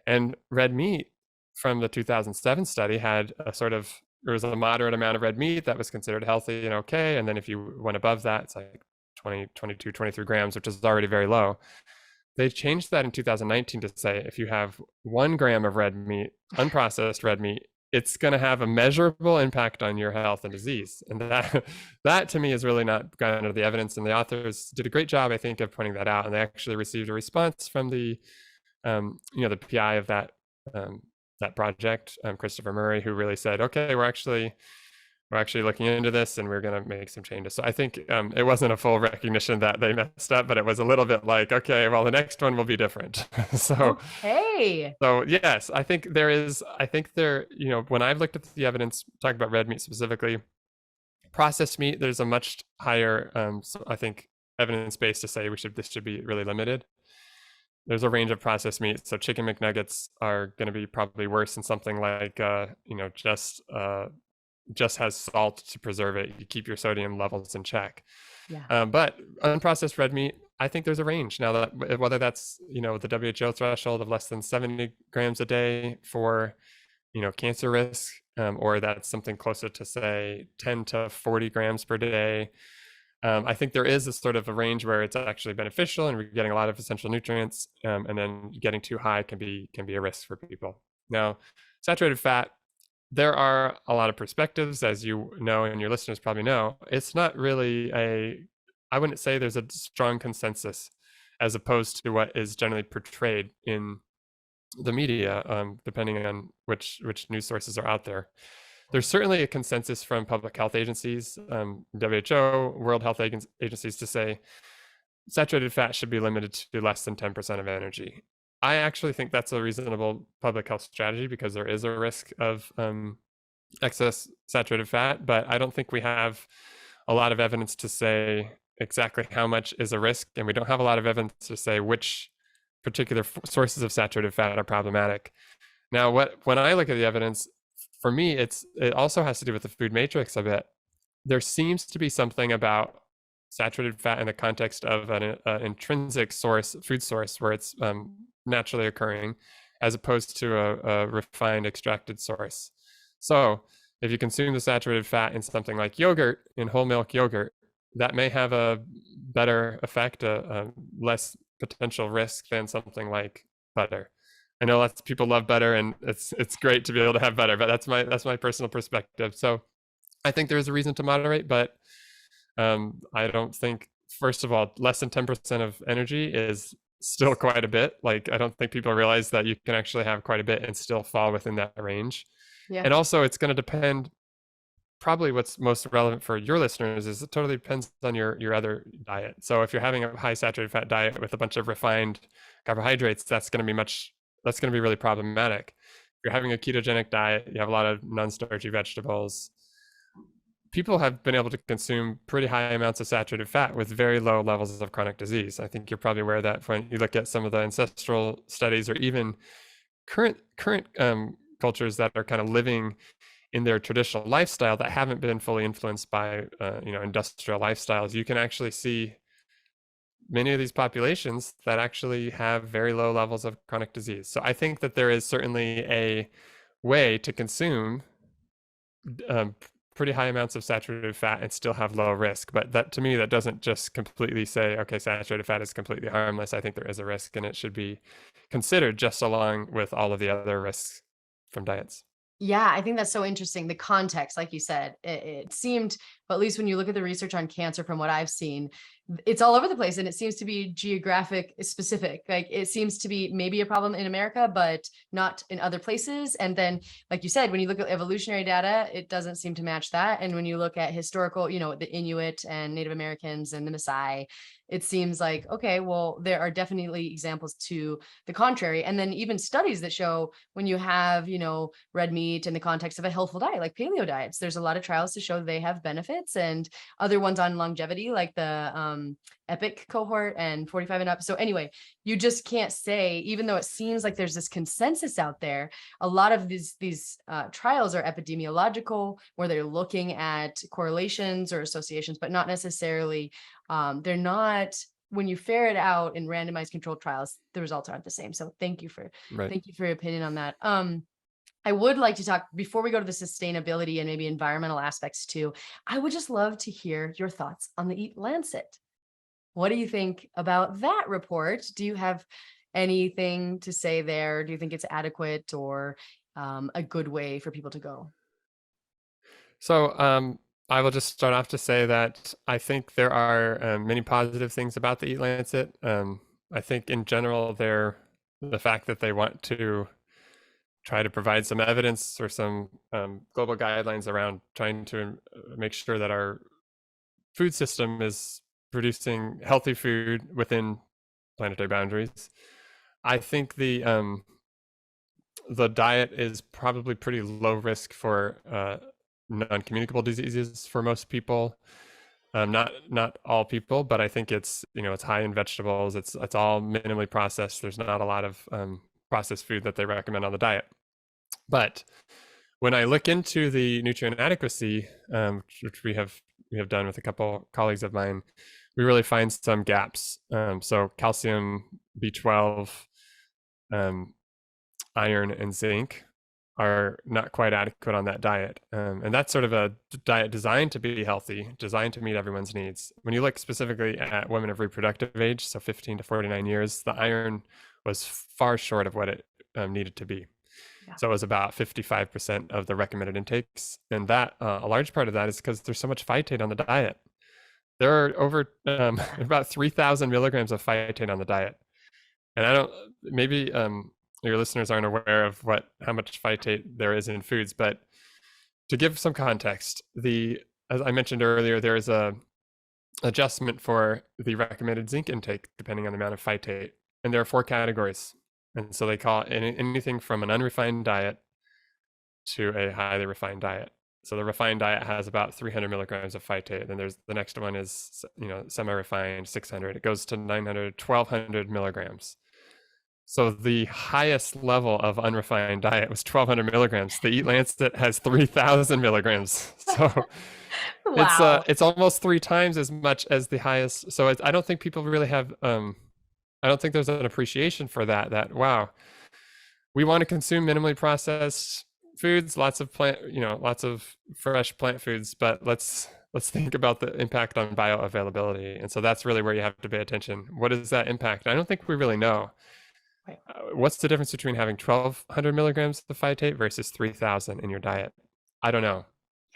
S1: And red meat from the 2007 study had there was a moderate amount of red meat that was considered healthy and okay. And then if you went above that, it's like 20, 22, 23 grams, which is already very low. They changed that in 2019 to say if you have 1 gram of red meat, unprocessed red meat, it's going to have a measurable impact on your health and disease. And that to me is really not gone under the evidence. And the authors did a great job, I think, of pointing that out. And they actually received a response from the the PI of that project, Christopher Murray, who really said, okay, we're actually looking into this and we're going to make some changes. So I think it wasn't a full recognition that they messed up, but it was a little bit like, okay, well, the next one will be different. So yes, I think when I've looked at the evidence, talking about red meat specifically, processed meat, there's a much higher, I think, evidence base to say this should be really limited. There's a range of processed meat. So chicken McNuggets are going to be probably worse than something like, just has salt to preserve it. You keep your sodium levels in check.
S2: Yeah.
S1: But unprocessed red meat, I think there's a range now, that whether that's the WHO threshold of less than 70 grams a day for cancer risk, or that's something closer to say 10 to 40 grams per day. I think there is a sort of a range where it's actually beneficial and we're getting a lot of essential nutrients, and then getting too high can be a risk for people. Now, saturated fat, there are a lot of perspectives, as you know, and your listeners probably know. It's not really I wouldn't say there's a strong consensus, as opposed to what is generally portrayed in the media, depending on which news sources are out there. There's certainly a consensus from public health agencies, WHO, World Health Agencies, to say saturated fat should be limited to less than 10% of energy. I actually think that's a reasonable public health strategy, because there is a risk of excess saturated fat, but I don't think we have a lot of evidence to say exactly how much is a risk, and we don't have a lot of evidence to say which particular sources of saturated fat are problematic. Now, when I look at the evidence, for me, it also has to do with the food matrix a bit. There seems to be something about saturated fat in the context of an intrinsic food source, where it's naturally occurring, as opposed to a refined extracted source. So if you consume the saturated fat in something like yogurt, in whole milk yogurt, that may have a better effect, a less potential risk than something like butter. I know lots of people love butter, and it's great to be able to have butter, but that's my personal perspective. So I think there's a reason to moderate, but I don't think, first of all, less than 10% of energy is still quite a bit. Like, I don't think people realize that you can actually have quite a bit and still fall within that range.
S2: Yeah.
S1: And also, it's going to depend. Probably what's most relevant for your listeners is it totally depends on your other diet. So if you're having a high saturated fat diet with a bunch of refined carbohydrates, that's going to be really problematic. If you're having a ketogenic diet, you have a lot of non-starchy vegetables. People have been able to consume pretty high amounts of saturated fat with very low levels of chronic disease. I think you're probably aware of that when you look at some of the ancestral studies, or even current cultures that are kind of living in their traditional lifestyle that haven't been fully influenced by industrial lifestyles. You can actually see many of these populations that actually have very low levels of chronic disease. So I think that there is certainly a way to consume pretty high amounts of saturated fat and still have low risk. But that, to me, that doesn't just completely say, okay, saturated fat is completely harmless. I think there is a risk, and it should be considered just along with all of the other risks from diets.
S2: Yeah, I think that's so interesting. The context, like you said, it seemed, but at least when you look at the research on cancer, from what I've seen, it's all over the place, and it seems to be geographic specific. Like, it seems to be maybe a problem in America, but not in other places. And then, like you said, when you look at evolutionary data, it doesn't seem to match that. And when you look at historical, the Inuit and Native Americans and the Maasai, it seems like, okay, well, there are definitely examples to the contrary. And then even studies that show when you have, red meat in the context of a healthful diet, like paleo diets, there's a lot of trials to show they have benefits, and other ones on longevity, like the EPIC cohort and 45 and up. So anyway, you just can't say, even though it seems like there's this consensus out there, a lot of these trials are epidemiological, where they're looking at correlations or associations, but not necessarily, they're not, when you ferret out in randomized controlled trials, the results aren't the same. So thank you for your opinion on that. I would like to talk, before we go to the sustainability and maybe environmental aspects too, I would just love to hear your thoughts on the Eat-Lancet. What do you think about that report? Do you have anything to say there? Do you think it's adequate or a good way for people to go?
S1: So I will just start off to say that I think there are many positive things about the Eat-Lancet. I think in general, the fact that they want to try to provide some evidence or some global guidelines around trying to make sure that our food system is producing healthy food within planetary boundaries. I think the diet is probably pretty low risk for non-communicable diseases for most people. Not all people, but I think it's it's high in vegetables. It's all minimally processed. There's not a lot of processed food that they recommend on the diet. But when I look into the nutrient adequacy, which we have done with a couple colleagues of mine, we really find some gaps. So calcium, B12, iron, and zinc are not quite adequate on that diet. And that's sort of a diet designed to be healthy, designed to meet everyone's needs. When you look specifically at women of reproductive age, so 15 to 49 years, the iron was far short of what it needed to be.
S2: Yeah.
S1: So it was about 55% of the recommended intakes. And that a large part of that is because there's so much phytate on the diet. There are over about 3,000 milligrams of phytate on the diet. And I don't, maybe your listeners aren't aware of how much phytate there is in foods, but to give some context, as I mentioned earlier, there is a adjustment for the recommended zinc intake depending on the amount of phytate, and there are 4 categories. And so they call it anything from an unrefined diet to a highly refined diet. So the refined diet has about 300 milligrams of phytate. Then there's the next one is semi-refined, 600. It goes to 900, 1200 milligrams. So the highest level of unrefined diet was 1200 milligrams. The Eat-Lancet has 3000 milligrams. So
S2: Wow.
S1: it's almost 3 times as much as the highest. So I don't think people really have I don't think there's an appreciation for that wow, we want to consume minimally processed foods, lots of lots of fresh plant foods, but let's think about the impact on bioavailability. And so that's really where you have to pay attention. What is that impact? I don't think we really know.
S2: Right.
S1: What's the difference between having 1200 milligrams of phytate versus 3000 in your diet? I don't know.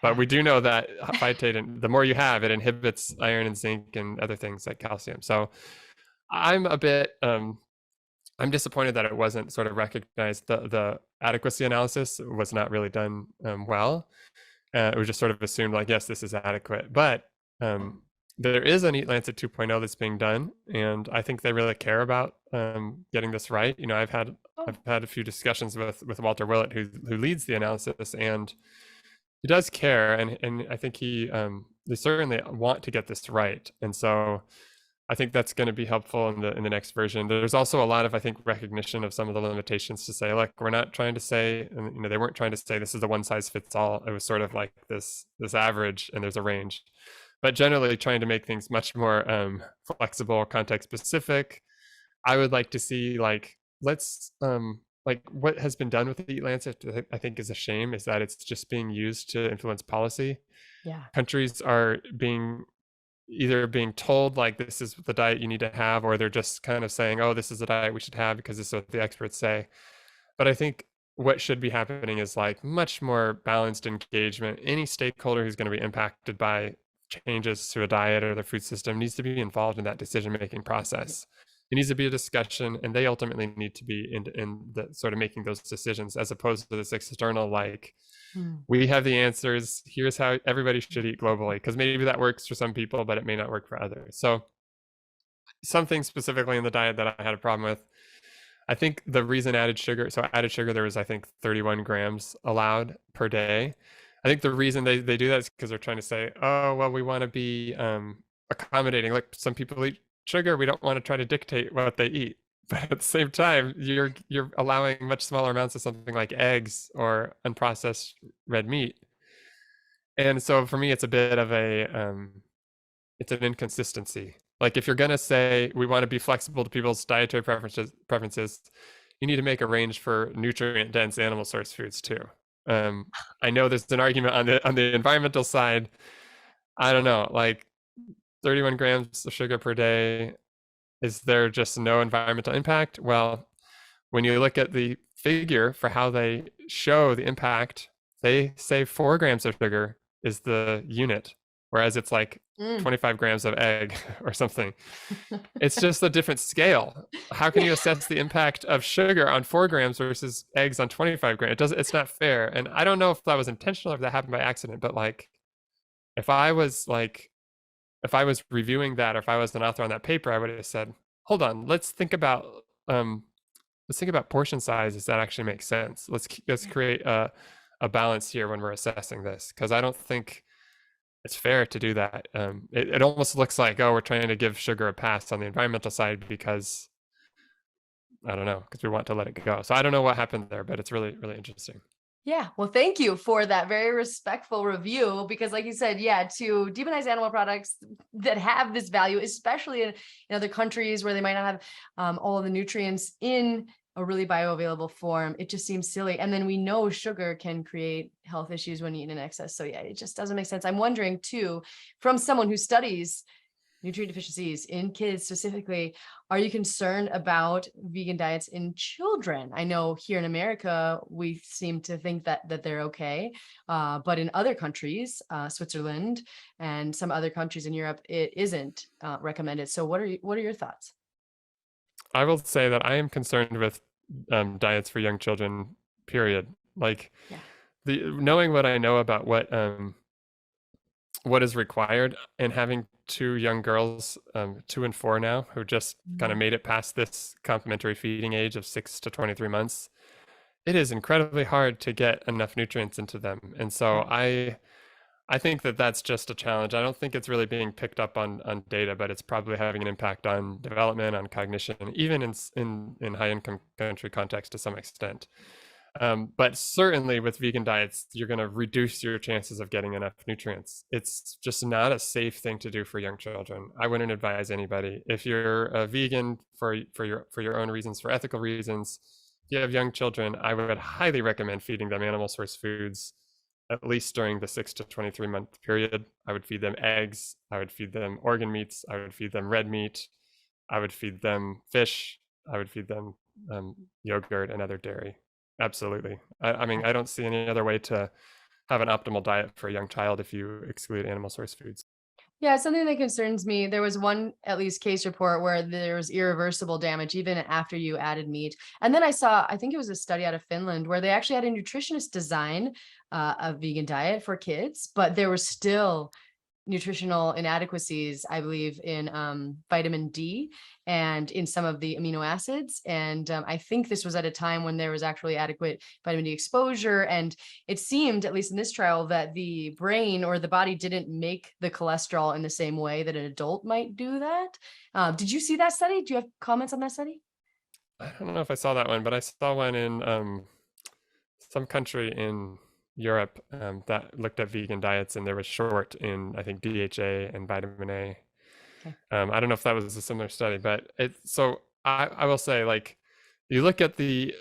S1: But we do know that phytate, and the more you have, it inhibits iron and zinc and other things like calcium. So I'm a bit I'm disappointed that it wasn't sort of recognized. The adequacy analysis was not really done well. It was just sort of assumed like, yes, this is adequate. But there is an Eat-Lancet 2.0 that's being done, and I think they really care about getting this right. I've had a few discussions with Walter Willett, who leads the analysis, and he does care, and I think they certainly want to get this right. And so I think that's going to be helpful in the next version. There's also a lot of, I think, recognition of some of the limitations to say, look, we're not trying to say, and they weren't trying to say this is a one size fits all. It was sort of like this average, and there's a range, but generally trying to make things much more flexible, context specific. I would like to see let's what has been done with the Eat-Lancet, I think is a shame, is that it's just being used to influence policy.
S2: Yeah.
S1: Countries are either being told like this is the diet you need to have, or they're just kind of saying, oh, this is the diet we should have because this is what the experts say. But I think what should be happening is much more balanced engagement. Any stakeholder who's going to be impacted by changes to a diet or their food system needs to be involved in that decision-making process. It needs to be a discussion, and they ultimately need to be in the sort of making those decisions, as opposed to this external we have the answers, here's how everybody should eat globally, because maybe that works for some people, but it may not work for others. So something specifically in the diet that I had a problem with, I think the reason added sugar, there was, I think, 31 grams allowed per day. I think the reason they do that is because they're trying to say, oh, well, we want to be accommodating. Like, some people eat sugar, we don't want to try to dictate what they eat. But at the same time, you're allowing much smaller amounts of something like eggs or unprocessed red meat. And so for me, it's a bit of it's an inconsistency. Like, if you're going to say we want to be flexible to people's dietary preferences, you need to make a range for nutrient dense animal source foods too. I know there's an argument on the environmental side. I don't know, 31 grams of sugar per day. Is there just no environmental impact? Well, when you look at the figure for how they show the impact, they say 4 grams of sugar is the unit, whereas it's like 25 grams of egg or something. It's just a different scale. How can you assess the impact of sugar on 4 grams versus eggs on 25 grams? It's not fair. And I don't know if that was intentional or if that happened by accident, but like, if I was reviewing that, or if I was an author on that paper, I would have said, hold on, let's think about portion sizes that actually make sense. Let's create a balance here when we're assessing this, because I don't think it's fair to do that. It almost looks like, oh, we're trying to give sugar a pass on the environmental side because, I don't know, because we want to let it go. So I don't know what happened there, but it's really, really interesting.
S2: Yeah. Well, thank you for that very respectful review, because like you said, yeah, to demonize animal products that have this value, especially in other countries where they might not have all of the nutrients in a really bioavailable form, it just seems silly. And then we know sugar can create health issues when eaten in excess. So yeah, it just doesn't make sense. I'm wondering too, from someone who studies nutrient deficiencies in kids specifically, are you concerned about vegan diets in children? I know here in America, we seem to think that they're okay. But in other countries, Switzerland and some other countries in Europe, it isn't recommended. So what are your thoughts?
S1: I will say that I am concerned with diets for young children, period. Like, knowing what I know about what is required, and having 2 young girls, 2 and 4 now, who just kind of made it past this complementary feeding age of 6 to 23 months, it is incredibly hard to get enough nutrients into them. And so I think that that's just a challenge. I don't think it's really being picked up on data, but it's probably having an impact on development, on cognition, even in high income country context to some extent. But certainly with vegan diets, you're going to reduce your chances of getting enough nutrients. It's just not a safe thing to do for young children. I wouldn't advise anybody. If you're a vegan for your own reasons, for ethical reasons, if you have young children, I would highly recommend feeding them animal source foods, at least during the 6 to 23 month period. I would feed them eggs. I would feed them organ meats. I would feed them red meat. I would feed them fish. I would feed them yogurt and other dairy. Absolutely. I mean, I don't see any other way to have an optimal diet for a young child if you exclude animal source foods.
S2: Yeah, something that concerns me. There was one, at least, case report where there was irreversible damage even after you added meat. And then I think it was a study out of Finland where they actually had a nutritionist design a vegan diet for kids, but there was still nutritional inadequacies, I believe, in vitamin D and in some of the amino acids. And I think this was at a time when there was actually adequate vitamin D exposure. And it seemed, at least in this trial, that the brain or the body didn't make the cholesterol in the same way that an adult might do that. Did you see that study? Do you have comments on that study?
S1: I don't know if I saw that one, but I saw one in some country in Europe that looked at vegan diets, and there was short in, I think, DHA and vitamin A.
S2: Okay.
S1: I don't know if that was a similar study, but so I will say, like, you look at the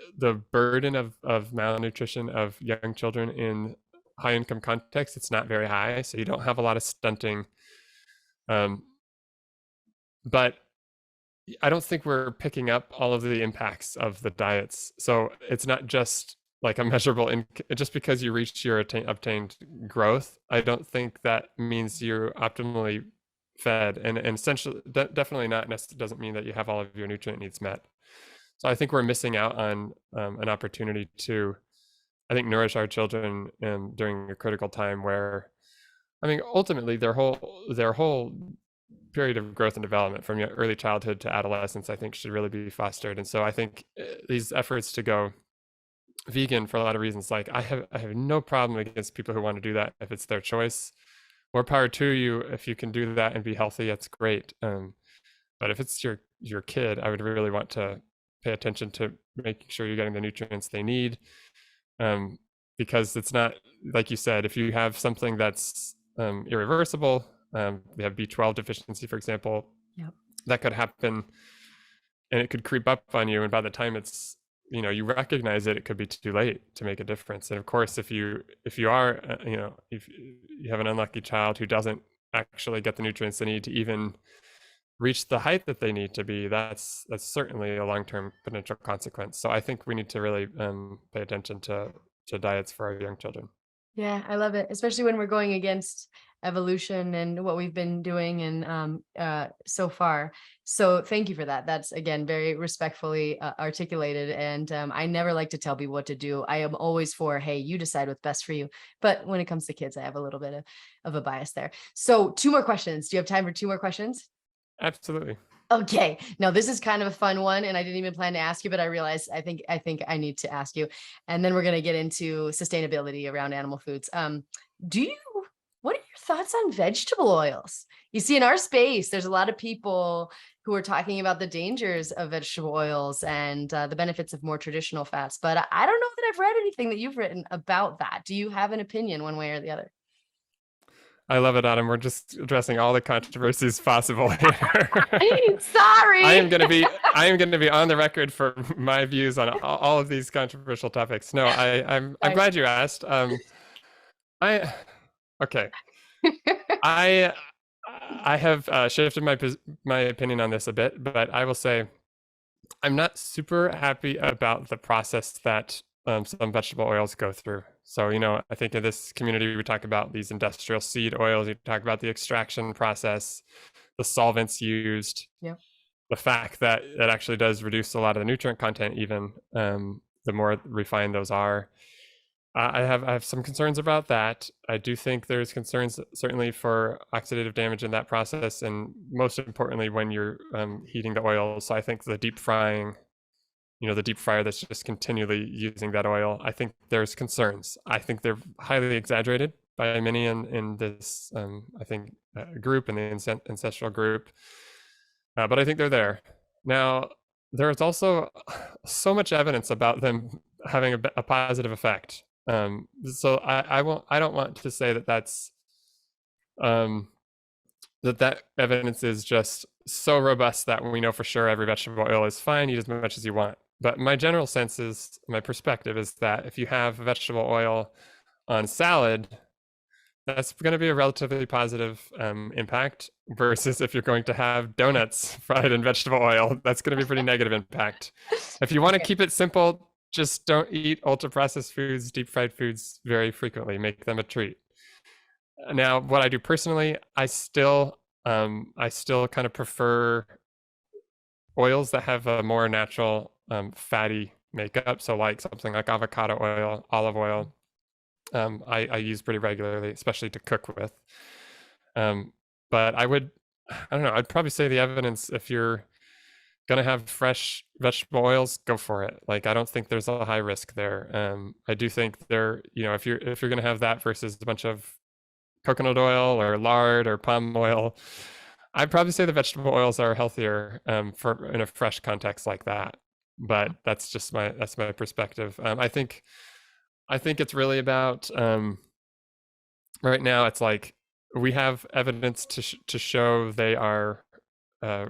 S1: burden of malnutrition of young children in high income context, it's not very high, so you don't have a lot of stunting. But I don't think we're picking up all of the impacts of the diets. So it's not just like a measurable just because you reach your obtained growth. I don't think that means you're optimally fed, and essentially definitely not doesn't mean that you have all of your nutrient needs met. So I think we're missing out on an opportunity to, I think, nourish our children during a critical time where, I mean, ultimately their whole period of growth and development from your early childhood to adolescence, I think, should really be fostered. And so I think these efforts to go vegan, for a lot of reasons, like I have no problem against people who want to do that if it's their choice. More power to you. If you can do that and be healthy, that's great. But if it's your kid, I would really want to pay attention to making sure you're getting the nutrients they need, because it's not, like you said, if you have something that's irreversible, we have B12 deficiency, for example.
S2: Yep.
S1: That could happen, and it could creep up on you, and by the time it's, you recognize it could be too late to make a difference. And of course, if you are, if you have an unlucky child who doesn't actually get the nutrients they need to even reach the height that they need to be, that's certainly a long-term potential consequence. So I think we need to really pay attention to diets for our young children.
S2: Yeah, I love it, especially when we're going against evolution and what we've been doing and so far. So thank you for that. That's again very respectfully articulated. And I never like to tell people what to do. I am always for, hey, you decide what's best for you. But when it comes to kids, I have a little bit of a bias there. So 2 more questions. Do you have time for 2 more questions?
S1: Absolutely.
S2: Okay. Now this is kind of a fun one, and I didn't even plan to ask you, but I realized I think I need to ask you. And then we're going to get into sustainability around animal foods. What are your thoughts on vegetable oils? You see, in our space, there's a lot of people who are talking about the dangers of vegetable oils and the benefits of more traditional fats, but I don't know that I've read anything that you've written about that. Do you have an opinion one way or the other?
S1: I love it, Adam. We're just addressing all the controversies possible here.
S2: Sorry.
S1: I am going to be on the record for my views on all of these controversial topics. No, I'm glad you asked. Okay. I have shifted my opinion on this a bit, but I will say I'm not super happy about the process that some vegetable oils go through. So, I think in this community, we talk about these industrial seed oils, we talk about the extraction process, the solvents used,
S2: Yep.
S1: the fact that it actually does reduce a lot of the nutrient content, even the more refined those are. I have some concerns about that. I do think there's concerns certainly for oxidative damage in that process, and most importantly, when you're heating the oil. So I think the deep frying, the deep fryer that's just continually using that oil, I think there's concerns. I think they're highly exaggerated by many in this, I think, group, in the ancestral group. But I think they're there. Now, there's also so much evidence about them having a positive effect. So I don't want to say that that's that evidence is just so robust that we know for sure every vegetable oil is fine, eat as much as you want. But my general sense is, my perspective is that if you have vegetable oil on salad, that's going to be a relatively positive impact, versus if you're going to have donuts fried in vegetable oil, that's going to be a pretty negative impact. If you want to keep it simple, just don't eat ultra processed foods, deep fried foods very frequently. Make them a treat. Now, what I do personally, I still kind of prefer oils that have a more natural fatty makeup. So like something like avocado oil, olive oil, I use pretty regularly, especially to cook with. But I don't know, I'd probably say the evidence, if you're gonna have fresh vegetable oils, go for it. Like, I don't think there's a high risk there. I do think if you're gonna have that versus a bunch of coconut oil or lard or palm oil, I'd probably say the vegetable oils are healthier for in a fresh context like that. But that's my perspective. I think it's really about right now. It's like we have evidence to show they are they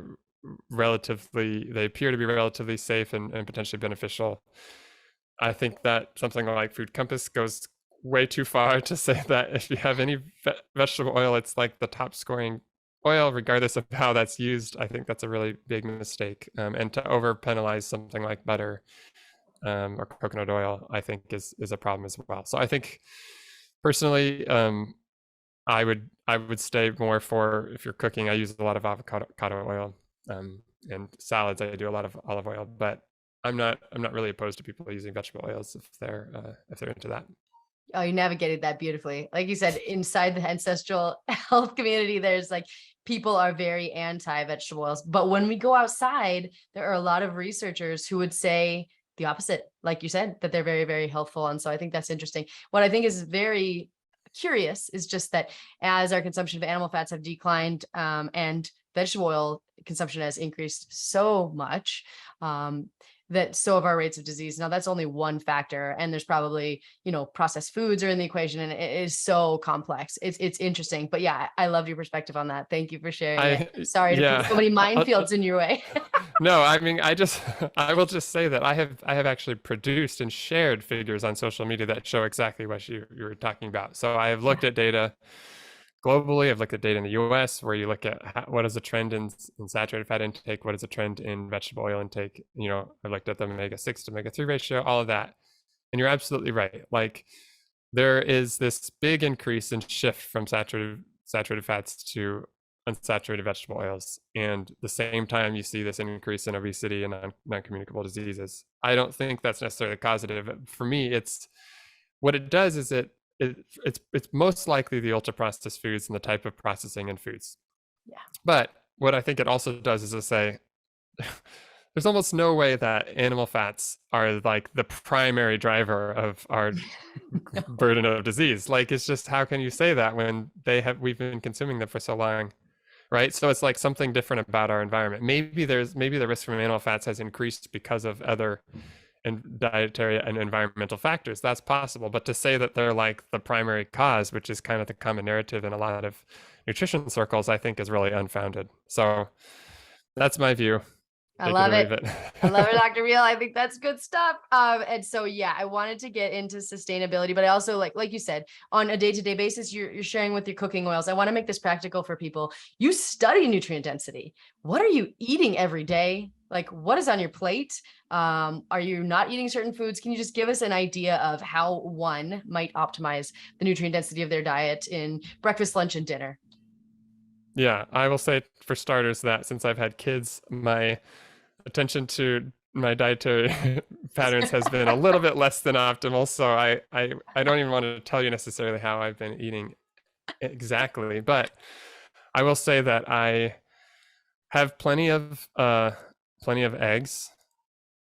S1: appear to be relatively safe and potentially beneficial. I think that something like Food Compass goes way too far to say that if you have any vegetable oil, it's like the top scoring oil, regardless of how that's used. I think that's a really big mistake. And to over penalize something like butter or coconut oil, I think is a problem as well. So I think personally, I would stay more for, if you're cooking, I use a lot of avocado oil, and salads I do a lot of olive oil, but I'm not really opposed to people using vegetable oils if they're into that.
S2: Oh, you navigated that beautifully. Like you said, inside the ancestral health community, there's like, people are very anti vegetable oils, but when we go outside, there are a lot of researchers who would say the opposite, like you said, that they're very, very helpful. And so I think that's interesting. What I think is very curious is just that as our consumption of animal fats have declined, and vegetable oil consumption has increased so much, that so have our rates of disease. Now that's only one factor, and there's probably, processed foods are in the equation, and it is so complex. It's interesting, but yeah, I loved your perspective on that. Thank you for sharing it. Sorry to put so many minefields in your way.
S1: No, I mean, I will just say that I have actually produced and shared figures on social media that show exactly what you were talking about. So I have looked at data globally. I've looked at data in the US where you look at what is the trend in saturated fat intake, what is the trend in vegetable oil intake. You know, I've looked at the omega-6 to omega-3 ratio, all of that. And you're absolutely right. Like, there is this big increase in shift from saturated fats to unsaturated vegetable oils. And the same time you see this increase in obesity and non-communicable diseases. I don't think that's necessarily causative. For me, it's what it does is it's most likely the ultra processed foods and the type of processing in foods.
S2: Yeah.
S1: But what I think it also does is to say there's almost no way that animal fats are like the primary driver of our
S2: No.
S1: burden of disease. Like, it's just, how can you say that when we've been consuming them for so long, right? So it's like something different about our environment. Maybe the risk from animal fats has increased because of other and dietary and environmental factors. That's possible, but to say that they're like the primary cause, which is kind of the common narrative in a lot of nutrition circles, I think is really unfounded. So that's my view.
S2: I love it. I love it, Dr. Beal. I think that's good stuff. And so, yeah, I wanted to get into sustainability, but I also like you said, on a day-to-day basis, you're sharing with your cooking oils. I want to make this practical for people. You study nutrient density. What are you eating every day? Like, what is on your plate? Are you not eating certain foods? Can you just give us an idea of how one might optimize the nutrient density of their diet in breakfast, lunch, and dinner?
S1: Yeah, I will say for starters that since I've had kids, my attention to my dietary patterns has been a little bit less than optimal. So I don't even want to tell you necessarily how I've been eating exactly, but I will say that I have plenty of eggs.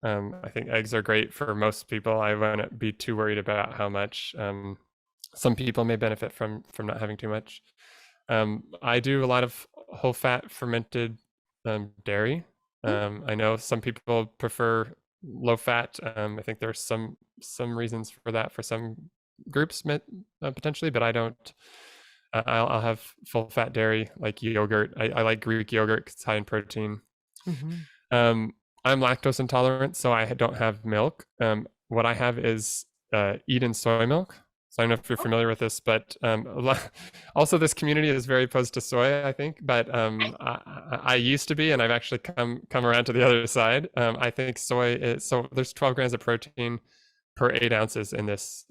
S1: I think eggs are great for most people. I won't be too worried about how much. Some people may benefit from not having too much. I do a lot of whole fat fermented dairy. I know some people prefer low fat. I think there's some reasons for that for some groups potentially, but I don't. I'll have full fat dairy, like yogurt. I like Greek yogurt because it's high in protein. I'm lactose intolerant, so I don't have milk. What I have is Eden soy milk. So I don't know if you're familiar with this, but also this community is very opposed to soy, I think. But I used to be, and I've actually come around to the other side. I think soy is, so there's 12 grams of protein per 8 ounces in this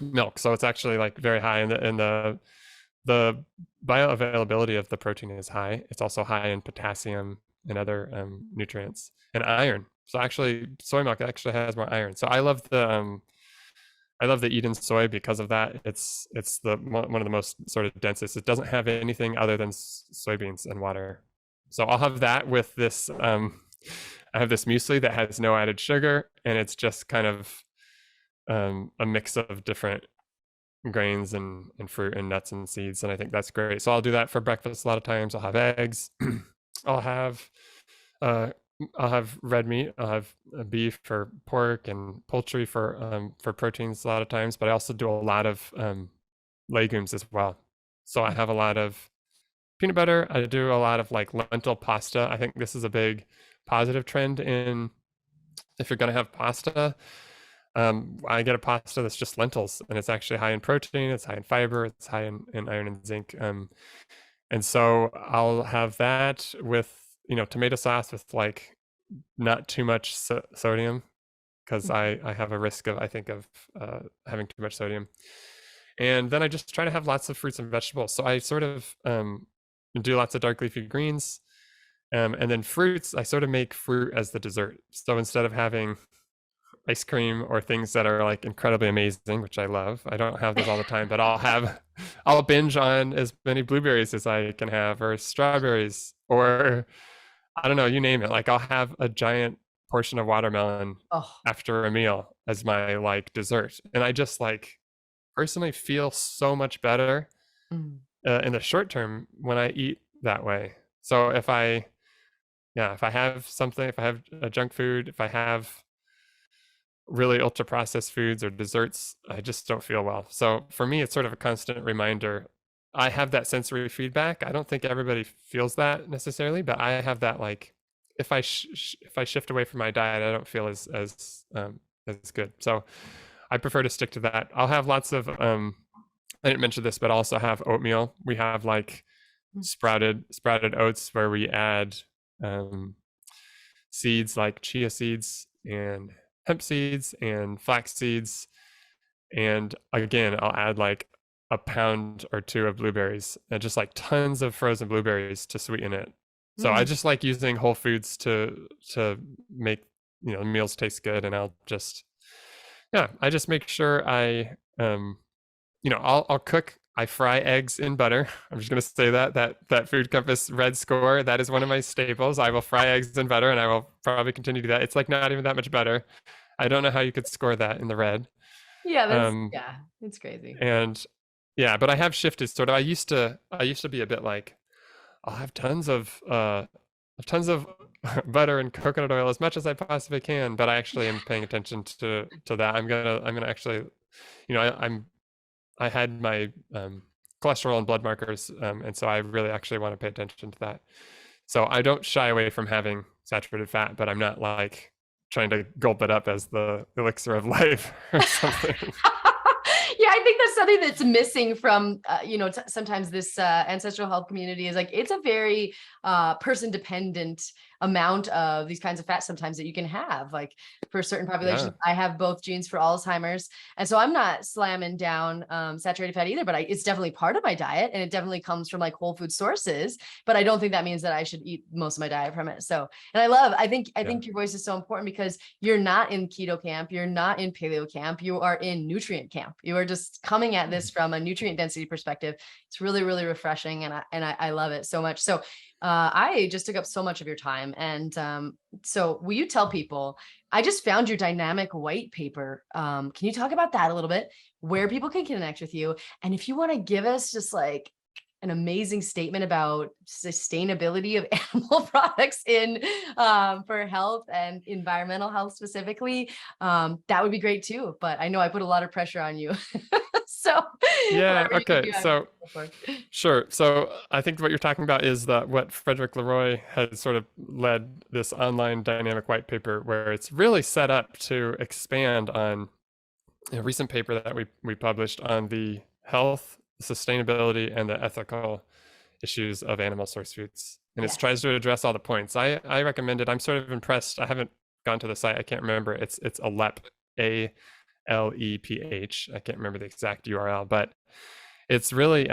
S1: milk. So it's actually like very high, and the bioavailability of the protein is high. It's also high in potassium and other nutrients and iron. So actually, soy milk actually has more iron. So I love the Eden soy because of that. It's one of the most sort of densest. It doesn't have anything other than soybeans and water. So I'll have that with this. I have this muesli that has no added sugar, and it's just kind of a mix of different grains and fruit and nuts and seeds, and I think that's great. So I'll do that for breakfast a lot of times. I'll have eggs. I'll have red meat. I'll have beef or pork and poultry for proteins a lot of times, but I also do a lot of legumes as well. So I have a lot of peanut butter. I do a lot of like lentil pasta. I think this is a big positive trend in, if you're going to have pasta, I get a pasta that's just lentils, and it's actually high in protein, it's high in fiber, it's high in iron and zinc. And so I'll have that with, tomato sauce with like not too much sodium, because I have a risk of, I think, of having too much sodium. And then I just try to have lots of fruits and vegetables. So I sort of do lots of dark leafy greens. And then fruits, I sort of make fruit as the dessert. So instead of having ice cream or things that are like incredibly amazing, which I love, I don't have those all the time, but I'll binge on as many blueberries as I can have, or strawberries, or I don't know, you name it. Like, I'll have a giant portion of watermelon after a meal as my like dessert. And I just like personally feel so much better in the short term when I eat that way. So if I have something, if I have a junk food, if I have really ultra processed foods or desserts, I just don't feel well. So for me, it's sort of a constant reminder. I have that sensory feedback. I don't think everybody feels that necessarily, but I have that, like, if I shift away from my diet, I don't feel as good. So I prefer to stick to that. I'll have lots of I didn't mention this, but also have oatmeal. We have like sprouted oats where we add seeds like chia seeds and hemp seeds and flax seeds. And again, I'll add like a pound or two of blueberries and just like tons of frozen blueberries to sweeten it. So I just like using whole foods to make, you know, meals taste good. And I'll just, yeah, I just make sure I, you know, I'll cook. I fry eggs in butter. I'm just gonna say that Food Compass red score, that is one of my staples. I will fry eggs in butter, and I will probably continue to do that. It's like not even that much butter. I don't know how you could score that in the red.
S2: Yeah, that's
S1: Um,
S2: yeah, it's crazy.
S1: and yeah, but I have shifted sort of. I used to be a bit like, I'll have tons of butter and coconut oil as much as I possibly can, but I actually am paying attention to that. I'm gonna actually, you know, I had my cholesterol and blood markers, and so I really actually want to pay attention to that. So I don't shy away from having saturated fat, but I'm not like trying to gulp it up as the elixir of life or something.
S2: Yeah, I think that's something that's missing from, you know, sometimes this ancestral health community is like, it's a very person dependent amount of these kinds of fats sometimes that you can have. Like for certain populations, I have both genes for Alzheimer's. And so I'm not slamming down saturated fat either, but it's definitely part of my diet, and it definitely comes from like whole food sources. But I don't think that means that I should eat most of my diet from it. So, and I think your voice is so important because you're not in keto camp, you're not in paleo camp, you are in nutrient camp. You are just coming at this from a nutrient density perspective. It's really, really refreshing, and I love it so much. So I just took up so much of your time. And so will you tell people, I just found your dynamic white paper. Can you talk about that a little bit, where people can connect with you? And if you want to give us just like an amazing statement about sustainability of animal products in for health and environmental health specifically, that would be great too. But I know I put a lot of pressure on you. So
S1: yeah, okay. So sure. So I think what you're talking about is that what Frederick Leroy has sort of led this online dynamic white paper, where it's really set up to expand on a recent paper that we published on the health, sustainability, and the ethical issues of animal source foods. And it tries to address all the points. I recommend it. I'm sort of impressed. I haven't gone to the site. I can't remember. It's Aleph, ALEPH. I can't remember the exact URL, but it's really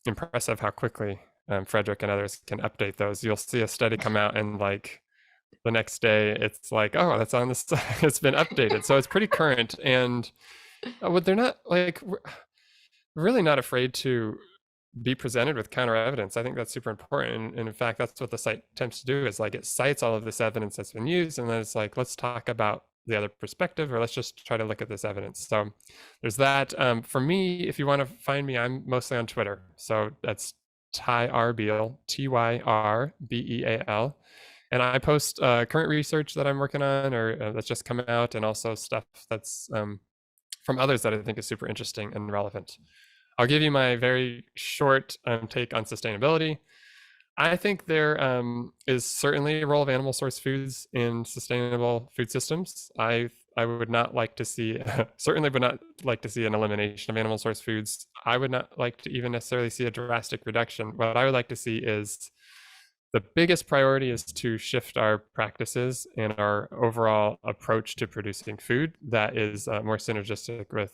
S1: impressive how quickly Frederick and others can update those. You'll see a study come out, and like the next day, it's like, oh, that's on this. It's been updated, so it's pretty current. And what they're not like, we're really not afraid to be presented with counter evidence. I think that's super important. And in fact, that's what the site attempts to do, is like it cites all of this evidence that's been used, and then it's like, let's talk about the other perspective, or let's just try to look at this evidence. So there's that. For me, if you want to find me, I'm mostly on Twitter. So that's Tyr Tyrbeal. And I post current research that I'm working on, or that's just come out, and also stuff that's from others that I think is super interesting and relevant. I'll give you my very short take on sustainability. I think there is certainly a role of animal source foods in sustainable food systems. I would not like to see, certainly would not like to see an elimination of animal source foods. I would not like to even necessarily see a drastic reduction. What I would like to see is, the biggest priority is to shift our practices and our overall approach to producing food that is more synergistic with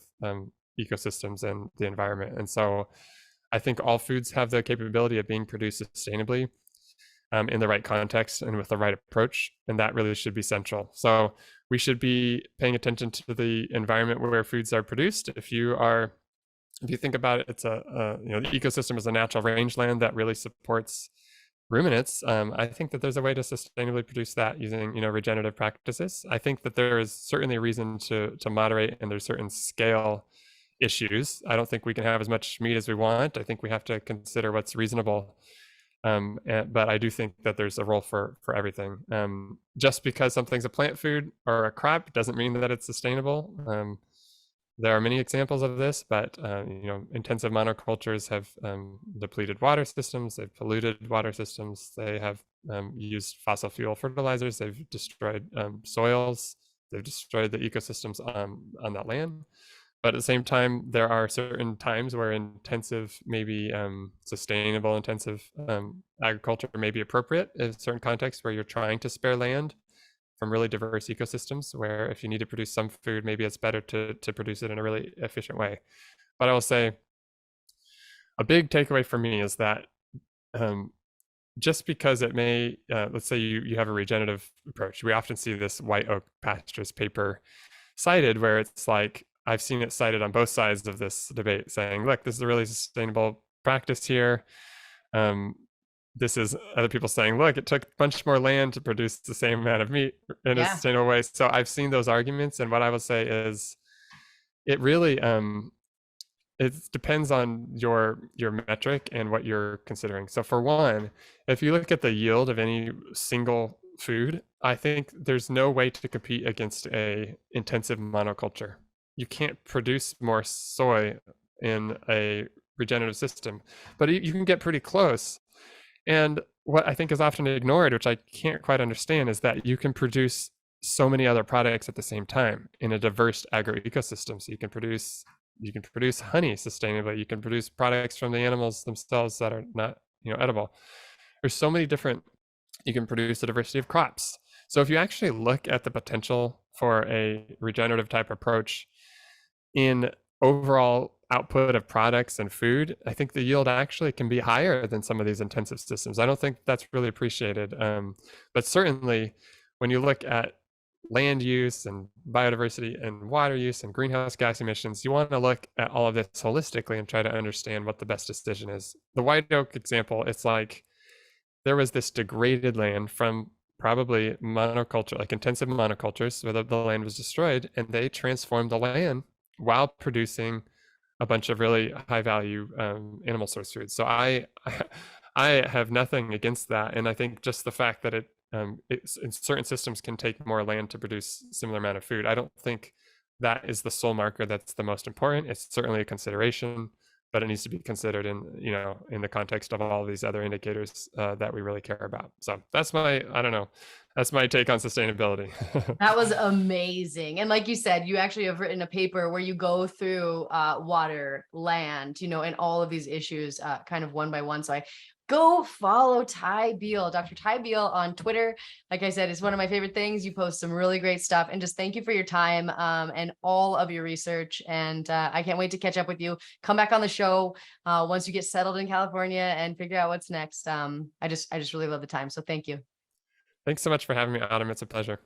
S1: ecosystems and the environment. And so I think all foods have the capability of being produced sustainably in the right context and with the right approach, and that really should be central. So we should be paying attention to the environment where foods are produced. If you think about it, it's the ecosystem is a natural rangeland that really supports ruminants. I think that there's a way to sustainably produce that using regenerative practices. I think that there is certainly a reason to moderate, and there's certain scale issues. I don't think we can have as much meat as we want. I think we have to consider what's reasonable. But I do think that there's a role for everything. Just because something's a plant food or a crop doesn't mean that it's sustainable. There are many examples of this, but intensive monocultures have depleted water systems. They've polluted water systems. They have used fossil fuel fertilizers. They've destroyed soils. They've destroyed the ecosystems on that land. But at the same time, there are certain times where intensive, maybe sustainable intensive agriculture may be appropriate in certain contexts where you're trying to spare land from really diverse ecosystems, where if you need to produce some food, maybe it's better to produce it in a really efficient way. But I will say a big takeaway for me is that just because it may, let's say you have a regenerative approach, we often see this White Oak Pastures paper cited where it's like, I've seen it cited on both sides of this debate saying, look, this is a really sustainable practice here. This is other people saying, look, it took a bunch more land to produce the same amount of meat in a sustainable way. So I've seen those arguments. And what I would say is it really, it depends on your metric and what you're considering. So for one, if you look at the yield of any single food, I think there's no way to compete against a intensive monoculture. You can't produce more soy in a regenerative system, but you can get pretty close. And what I think is often ignored, which I can't quite understand, is that you can produce so many other products at the same time in a diverse agro-ecosystem. So you can produce honey sustainably. You can produce products from the animals themselves that are not, edible. There's so many different, you can produce a diversity of crops. So if you actually look at the potential for a regenerative type approach in overall output of products and food, I think the yield actually can be higher than some of these intensive systems. I don't think that's really appreciated. But certainly when you look at land use and biodiversity and water use and greenhouse gas emissions, you want to look at all of this holistically and try to understand what the best decision is. The White Oak example, it's like there was this degraded land from probably monoculture, like intensive monocultures, where the land was destroyed, and they transformed the land while producing a bunch of really high value animal source foods. So I have nothing against that. And I think just the fact that it's in certain systems can take more land to produce similar amount of food, I don't think that is the sole marker that's the most important. It's certainly a consideration, but it needs to be considered in the context of all of these other indicators that we really care about. So that's that's my take on sustainability.
S2: That was amazing. And like you said, you actually have written a paper where you go through water, land, and all of these issues kind of one by one. So I go follow Ty Beal, Dr. Ty Beal on Twitter. Like I said, it's one of my favorite things. You post some really great stuff, and just thank you for your time and all of your research. And I can't wait to catch up with you. Come back on the show once you get settled in California and figure out what's next. I just really love the time. So thank you.
S1: Thanks so much for having me, Adam. It's a pleasure.